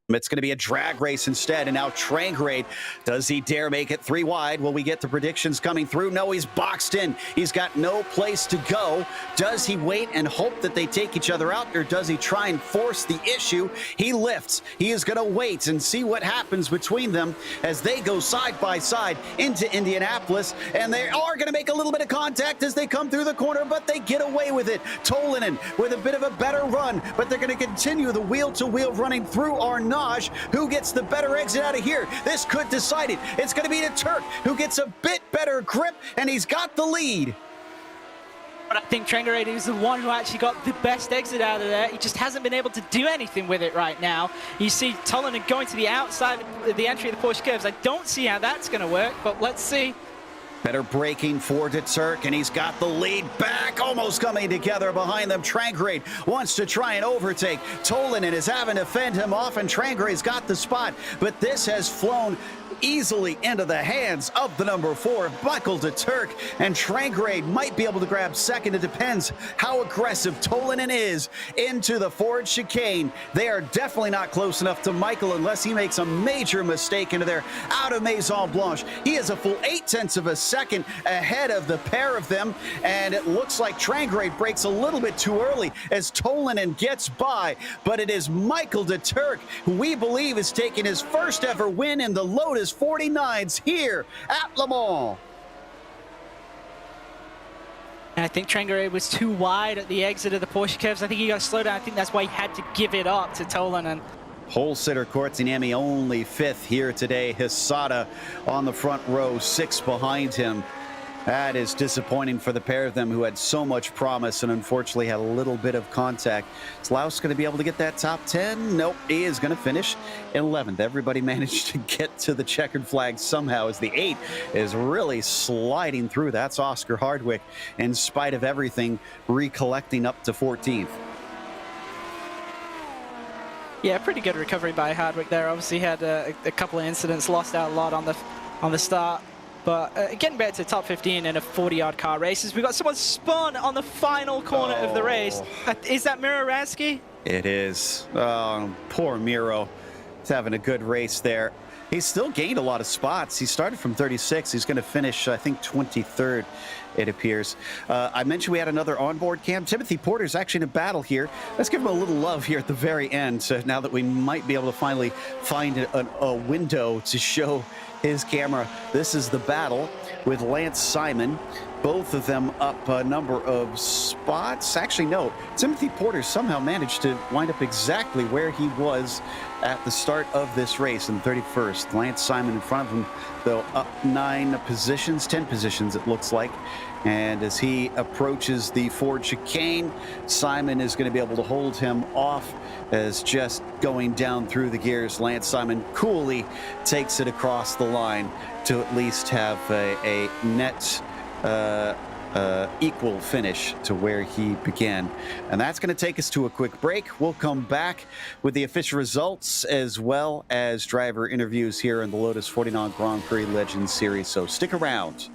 It's going to be a drag race instead, and now Trangrade, does he dare make it 3 wide? Will we get the predictions coming through? No, he's boxed in. He's got no place to go. Does he wait and hope that they take each other out, or does he try and force the issue? He lifts. He is going to wait and see what happens between them as they go side by side into Indianapolis, and they are going to make a little bit of contact as they come through the corner, but they get away with it. Tolanen with a bit of a better run, but they're going to continue the wheel-to-wheel running through Arnaud. Who gets the better exit out of here? This could decide it. It's going to be the Turk who gets a bit better grip, and he's got the lead. But I think Trangrade is the one who actually got the best exit out of there. He just hasn't been able to do anything with it right now. You see Tolanen going to the outside of the entry of the Porsche curves. I don't see how that's going to work, but let's see. Better braking for De Turk, and he's got the lead back, almost coming together behind them. Trangrade wants to try and overtake. Tolanen is having to fend him off, and Trangrade's got the spot, but this has flown easily into the hands of the number 4, Michael De Turk, and Trangrade might be able to grab second. It depends how aggressive Tolanen is into the Ford chicane. They are definitely not close enough to Michael unless he makes a major mistake into there out of Maison Blanche. He is a full 8 tenths of a second ahead of the pair of them, and it looks like Trangrade breaks a little bit too early as Tolanen gets by, but it is Michael De Turk who we believe is taking his first ever win in the Lotus 49s here at Le Mans. And I think Trengaray was too wide at the exit of the Porsche curves. I think he got to slow down. I think that's why he had to give it up to Tolan. And Pole sitter Cortinami only 5th here today. Hisada on the front row, 6 behind him. That is disappointing for the pair of them who had so much promise and unfortunately had a little bit of contact. Is Laus going to be able to get that top 10? Nope, he is going to finish in 11th. Everybody managed to get to the checkered flag somehow as the 8 is really sliding through. That's Oscar Hardwick, in spite of everything, recollecting up to 14th. yeah, pretty good recovery by Hardwick there. Obviously had a couple of incidents, lost out a lot on the start. But getting back to top 15 in a 40-yard car races, we got someone spun on the final corner of the race. Is that Miro Ransky? It is. Oh, poor Miro. He's having a good race there. He's still gained a lot of spots. He started from 36. He's going to finish, I think, 23rd, it appears. I mentioned we had another onboard cam. Timothy Porter's actually in a battle here. Let's give him a little love here at the very end, now that we might be able to finally find a window to show his camera. This is the battle with Lance Simon. Both of them up a number of spots. Actually, no. Timothy Porter somehow managed to wind up exactly where he was at the start of this race in 31st. Lance Simon in front of him, though, up 10 positions, it looks like. And as he approaches the Ford chicane, Simon is going to be able to hold him off as just going down through the gears. Lance Simon coolly takes it across the line to at least have a net equal finish to where he began. And that's going to take us to a quick break. We'll come back with the official results as well as driver interviews here in the Lotus 49 Grand Prix Legends Series. So stick around.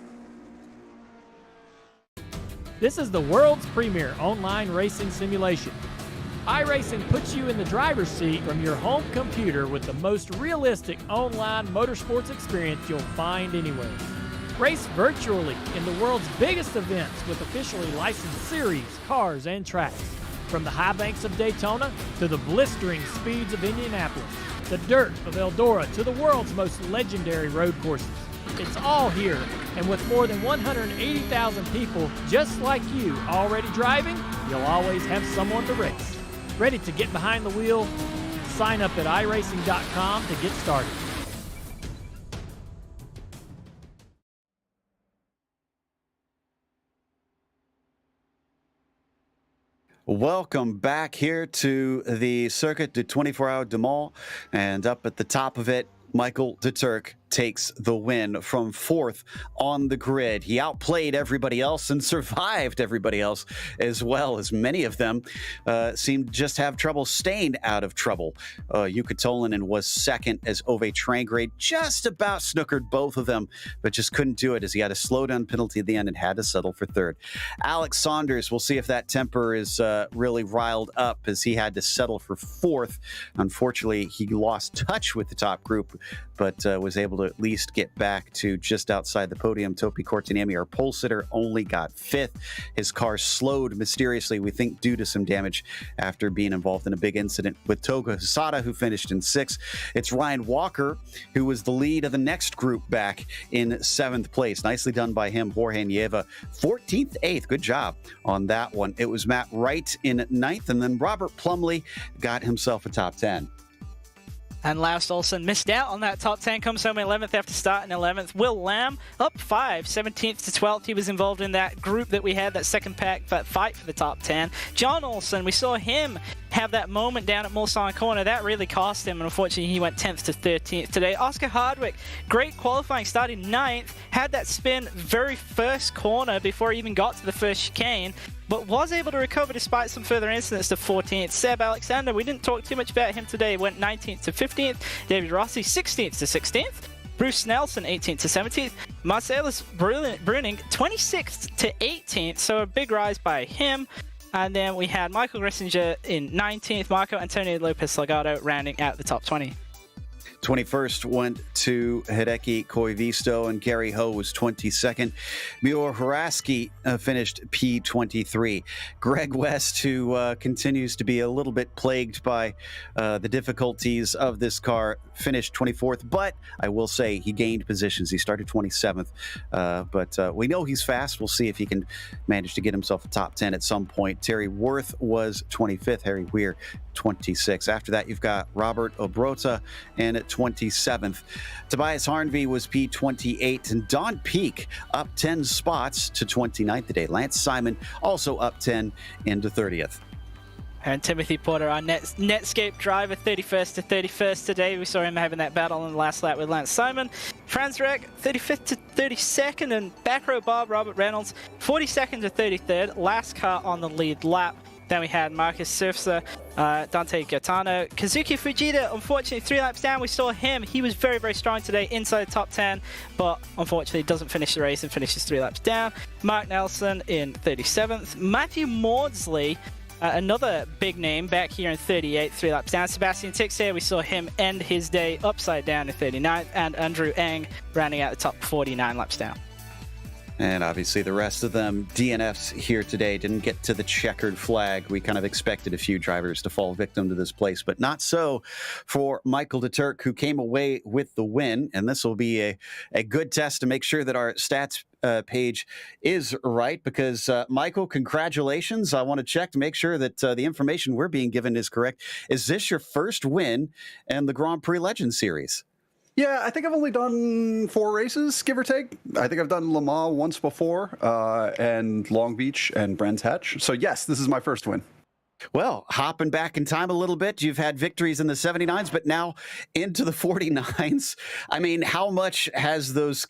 This is the world's premier online racing simulation. iRacing puts you in the driver's seat from your home computer with the most realistic online motorsports experience you'll find anywhere. Race virtually in the world's biggest events with officially licensed series, cars, and tracks. From the high banks of Daytona to the blistering speeds of Indianapolis, the dirt of Eldora to the world's most legendary road courses. It's all here, and with more than 180,000 people just like you already driving, you'll always have someone to race. Ready to get behind the wheel? Sign up at iRacing.com to get started. Welcome back here to the Circuit de 24 de Mans, and up at the top of it, Michael de Turk takes the win from 4th on the grid. He outplayed everybody else and survived everybody else, as well as many of them seemed to just have trouble staying out of trouble. Jukka Tolinen was 2nd as Ove Trangrade just about snookered both of them, but just couldn't do it as he had a slowdown penalty at the end and had to settle for 3rd. Alex Saunders, we'll see if that temper is really riled up as he had to settle for 4th. Unfortunately, he lost touch with the top group, but was able to at least get back to just outside the podium. Topi Kortinami, our pole sitter, only got 5th. His car slowed mysteriously, we think due to some damage after being involved in a big incident with Toga Hisada, who finished in 6th. It's Ryan Walker, who was the lead of the next group back in 7th place. Nicely done by him. Jorge Nieva, 14th, 8th. Good job on that one. It was Matt Wright in 9th, and then Robert Plumley got himself a top 10. And Laus Olsen missed out on that top 10, comes home 11th after starting 11th. Will Lamb up 5, 17th to 12th. He was involved in that group that we had, that second pack, that fight for the top 10. John Olsen, we saw him have that moment down at Mulsanne Corner. That really cost him, and unfortunately he went 10th to 13th today. Oscar Hardwick, great qualifying, starting 9th, had that spin very first corner before he even got to the first chicane, but was able to recover despite some further incidents to 14th. Seb Alexander, we didn't talk too much about him today, went 19th to 15th. David Rossi, 16th to 16th. Bruce Nelson, 18th to 17th. Marcellus Bruning, 26th to 18th, so a big rise by him. And then we had Michael Grissinger in 19th, Marco Antonio Lopez Salgado rounding out the top 20. 21st went to Hideki Koivisto, and Gary Ho was 22nd. Mior Haraski finished P23. Greg West, who continues to be a little bit plagued by the difficulties of this car, finished 24th, but I will say he gained positions. He started 27th, but we know he's fast. We'll see if he can manage to get himself a top 10 at some point. Terry Worth was 25th, Harry Weir 26th. After that, you've got Robert Obrota and at 27th. Tobias Harnvey was P28, and Don Peak up 10 spots to 29th today. Lance Simon also up 10 into 30th. And Timothy Porter, our Netscape driver, 31st to 31st today. We saw him having that battle in the last lap with Lance Simon. Franz Reck, 35th to 32nd, and back row Bob Robert Reynolds, 42nd to 33rd, last car on the lead lap. Then we had Marcus Surfser, Dante Gaetano. Kazuki Fujita, unfortunately, 3 laps down. We saw him. He was very, very strong today inside the top 10, but unfortunately doesn't finish the race and finishes 3 laps down. Mark Nelson in 37th. Matthew Maudsley, another big name, back here in 38th, 3 laps down. Sebastian Tixier, we saw him end his day upside down in 39th, and Andrew Eng rounding out the top 49 laps down. And obviously the rest of them, DNFs here today, didn't get to the checkered flag. We kind of expected a few drivers to fall victim to this place, but not so for Michael DeTurk, who came away with the win. And this will be a good test to make sure that our stats page is right, because Michael, congratulations. I want to check to make sure that the information we're being given is correct. Is this your first win in the Grand Prix Legends Series? Yeah, I think I've only done 4 races, give or take. I think I've done Le Mans once before, and Long Beach and Brands Hatch. So yes, this is my first win. Well, hopping back in time a little bit, you've had victories in the 79s, but now into the 49s. I mean, how much have those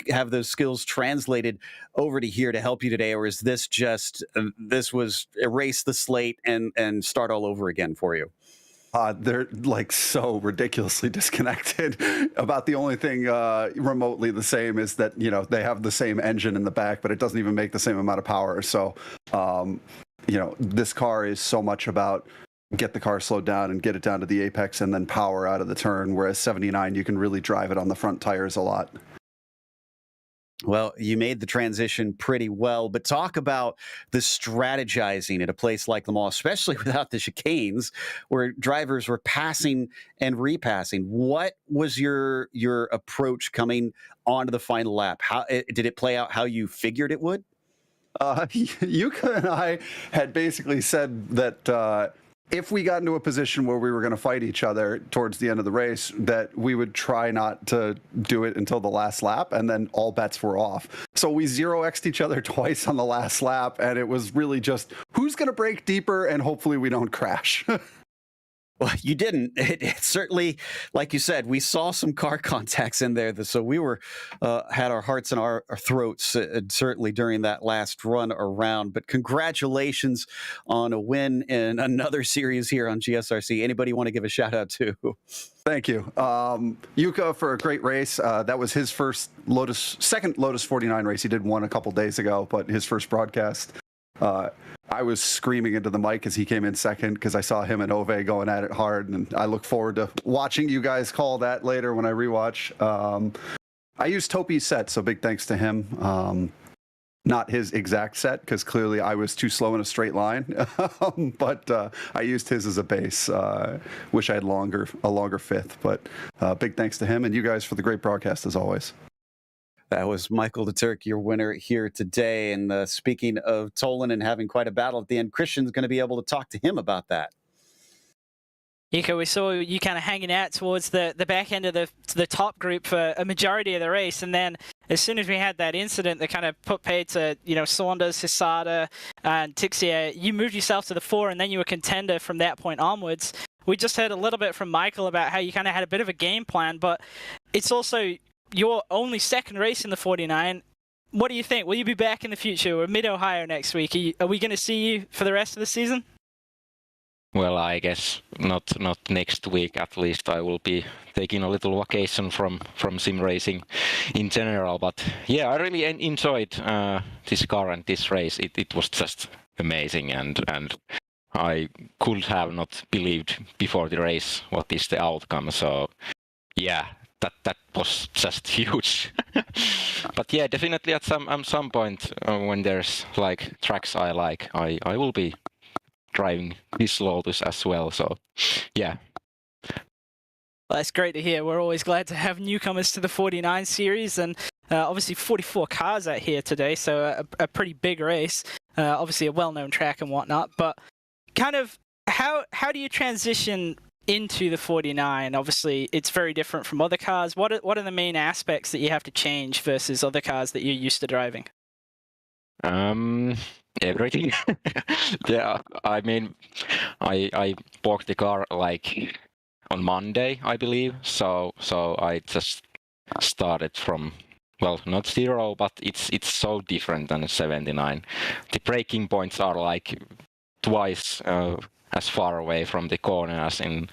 skills translated over to here to help you today, or is this just this was erase the slate and start all over again for you? They're like so ridiculously disconnected. About the only thing remotely the same is that, you know, they have the same engine in the back, but it doesn't even make the same amount of power. So, you know, this car is so much about get the car slowed down and get it down to the apex and then power out of the turn, whereas 79, you can really drive it on the front tires a lot. Well, you made the transition pretty well, but talk about the strategizing at a place like Le Mans, especially without the chicanes, where drivers were passing and repassing. What was your approach coming onto the final lap? How did it play out how you figured it would? Yuka and I had basically said that if we got into a position where we were going to fight each other towards the end of the race, that we would try not to do it until the last lap, and then all bets were off. So we 0x'd each other twice on the last lap, and it was really just who's going to brake deeper, and hopefully we don't crash. Well, you didn't. It certainly, like you said, we saw some car contacts in there. So we were had our hearts in our throats, certainly during that last run around. But congratulations on a win in another series here on GSRC. Anybody want to give a shout out to? Thank you. Yuka for a great race. That was his second Lotus 49 race. He did one a couple days ago, but his first broadcast. I was screaming into the mic as he came in second because I saw him and Ove going at it hard, and I look forward to watching you guys call that later when I rewatch. I used Topi's set, so big thanks to him. Not his exact set, because clearly I was too slow in a straight line, but I used his as a base. Wish I had a longer fifth, but big thanks to him and you guys for the great broadcast as always. That was Michael DeTurk, your winner here today. And speaking of Tolan and having quite a battle at the end, Christian's going to be able to talk to him about that. Yuka, we saw you kind of hanging out towards the back end of the top group for a majority of the race, and then as soon as we had that incident that kind of put paid to, you know, Saunders, Hisada, and Tixier, you moved yourself to the 4, and then you were contender from that point onwards. We just heard a little bit from Michael about how you kind of had a bit of a game plan, but it's also your only second race in the 49. What do you think? Will you be back in the future? We're mid-Ohio next week. Are we going to see you for the rest of the season? Well, I guess not next week. At least I will be taking a little vacation from sim racing in general. But yeah, I really enjoyed this car and this race. It was just amazing, and I could have not believed before the race what is the outcome. So yeah, that was just huge. But yeah, definitely at some point when there's like tracks I like, I will be driving this Lotus as well. So yeah. Well, that's great to hear. We're always glad to have newcomers to the 49 series, and obviously 44 cars out here today, so a pretty big race. Obviously a well-known track and whatnot, but kind of how do you transition into the 49? Obviously, it's very different from other cars. What are the main aspects that you have to change versus other cars that you're used to driving? Everything. Yeah, I mean, I bought the car like on Monday, I believe. So I just started from, well, not zero, but it's so different than a 79. The braking points are like twice as far away from the corner as in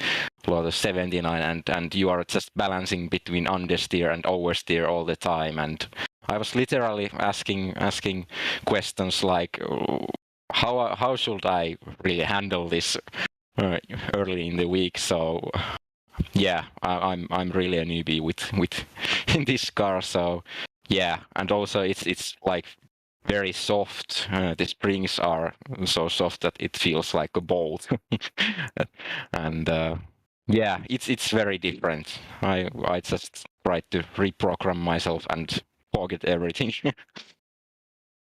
Lotus 79, and you are just balancing between understeer and oversteer all the time. And I was literally asking questions like, how should I really handle this early in the week? So yeah, I'm really a newbie with in this car. So yeah, and also it's like very soft. The springs are so soft that it feels like a bolt. And yeah, it's very different. I just tried to reprogram myself and forget everything.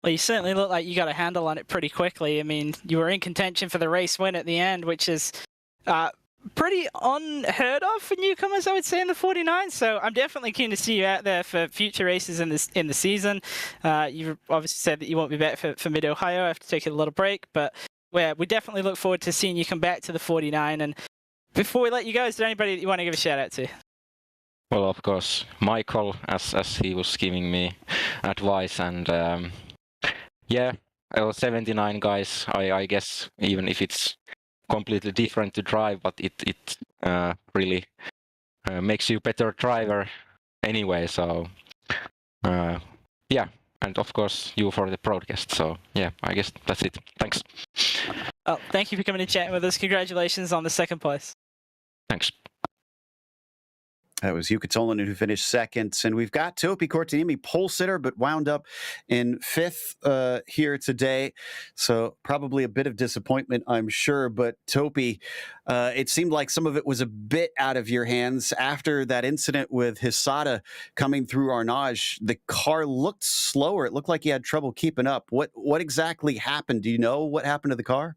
Well, you certainly look like you got a handle on it pretty quickly. I mean, you were in contention for the race win at the end, which is pretty unheard of for newcomers, I would say, in the 49. So I'm definitely keen to see you out there for future races in the season. You've obviously said that you won't be back for Mid-Ohio after taking a little break, but we definitely look forward to seeing you come back to the 49. And before we let you go, is there anybody that you want to give a shout out to? Well, of course, Michael, as he was giving me advice, and yeah, L79 guys, I guess, even if it's completely different to drive, but it really makes you a better driver anyway. So yeah, and of course you for the broadcast. So yeah, I guess that's it. Thanks. Oh, thank you for coming and chatting with us. Congratulations on the second place. Thanks. That was Jukka Tolinen who finished second. And we've got Topi Korteniemi, pole sitter, but wound up in fifth here today. So probably a bit of disappointment, I'm sure. But Topi, it seemed like some of it was a bit out of your hands. After that incident with Hisada coming through Arnage, the car looked slower. It looked like he had trouble keeping up. What exactly happened? Do you know what happened to the car?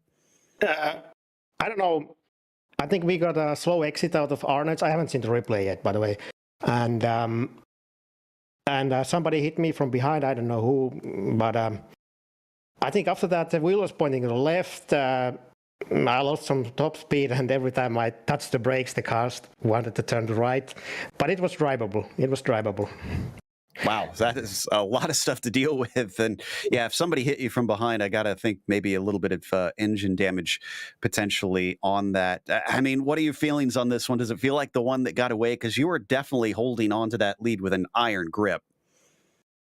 I don't know. I think we got a slow exit out of Arnage. I haven't seen the replay yet, by the way. And somebody hit me from behind. I don't know who, but I think after that the wheel was pointing to the left. I lost some top speed, and every time I touched the brakes, the car wanted to turn to right. But it was drivable. It was drivable. Wow, that is a lot of stuff to deal with. And yeah, if somebody hit you from behind, I got to think maybe a little bit of engine damage potentially on that. I mean, what are your feelings on this one? Does it feel like the one that got away? Because you were definitely holding on to that lead with an iron grip.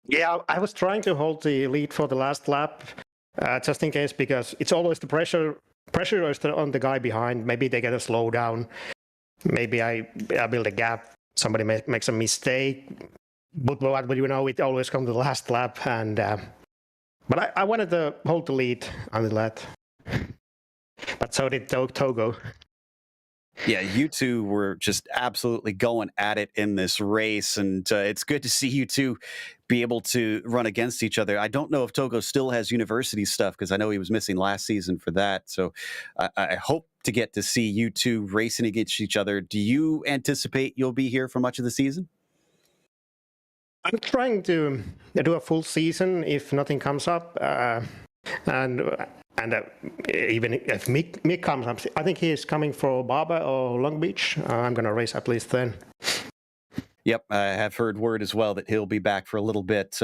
Yeah, I was trying to hold the lead for the last lap, just in case, because it's always the pressure is on the guy behind. Maybe they get a slow down. Maybe I build a gap. Somebody makes a mistake. But you know, it always comes to the last lap, and but I wanted to hold the lead until that. But so did Togo. Yeah, you two were just absolutely going at it in this race, and it's good to see you two be able to run against each other. I don't know if Togo still has university stuff, because I know he was missing last season for that. So I hope to get to see you two racing against each other. Do you anticipate you'll be here for much of the season? I'm trying to do a full season if nothing comes up, and even if Mick comes up, I think he is coming for Barber or Long Beach. I'm going to race at least then. Yep, I have heard word as well that he'll be back for a little bit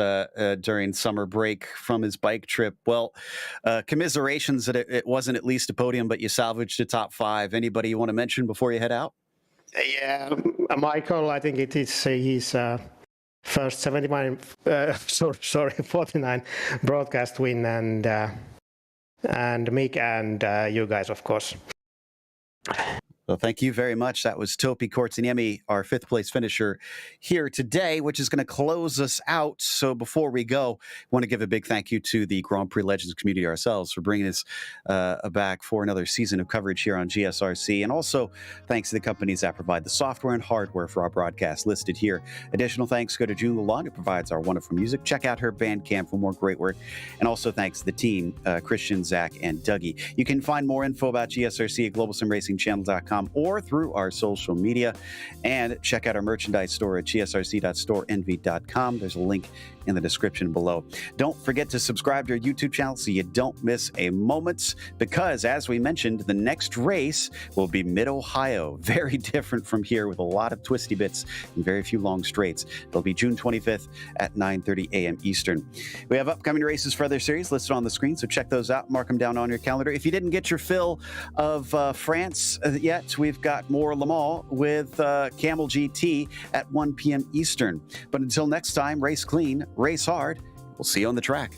during summer break from his bike trip. Well, commiserations that it wasn't at least a podium, but you salvaged a top 5. Anybody you want to mention before you head out? Yeah, Michael, I think it is his first 49 broadcast win, and Mick and you guys, of course. Well, thank you very much. That was Topi Kortsiniemi, our 5th place finisher here today, which is going to close us out. So before we go, I want to give a big thank you to the Grand Prix Legends community ourselves for bringing us back for another season of coverage here on GSRC. And also thanks to the companies that provide the software and hardware for our broadcast listed here. Additional thanks go to June Lalonde, who provides our wonderful music. Check out her Bandcamp for more great work. And also thanks to the team, Christian, Zach, and Dougie. You can find more info about GSRC at globalsimracingchannel.com or through our social media, and check out our merchandise store at gsrc.storeenvy.com. There's a link in the description below. Don't forget to subscribe to our YouTube channel so you don't miss a moment, because as we mentioned, the next race will be Mid-Ohio. Very different from here, with a lot of twisty bits and very few long straights. It'll be June 25th at 9:30 a.m. Eastern. We have upcoming races for other series listed on the screen, so check those out. Mark them down on your calendar. If you didn't get your fill of France yet, we've got more Le Mans with Camel GT at 1 p.m. Eastern. But until next time, race clean, race hard. We'll see you on the track.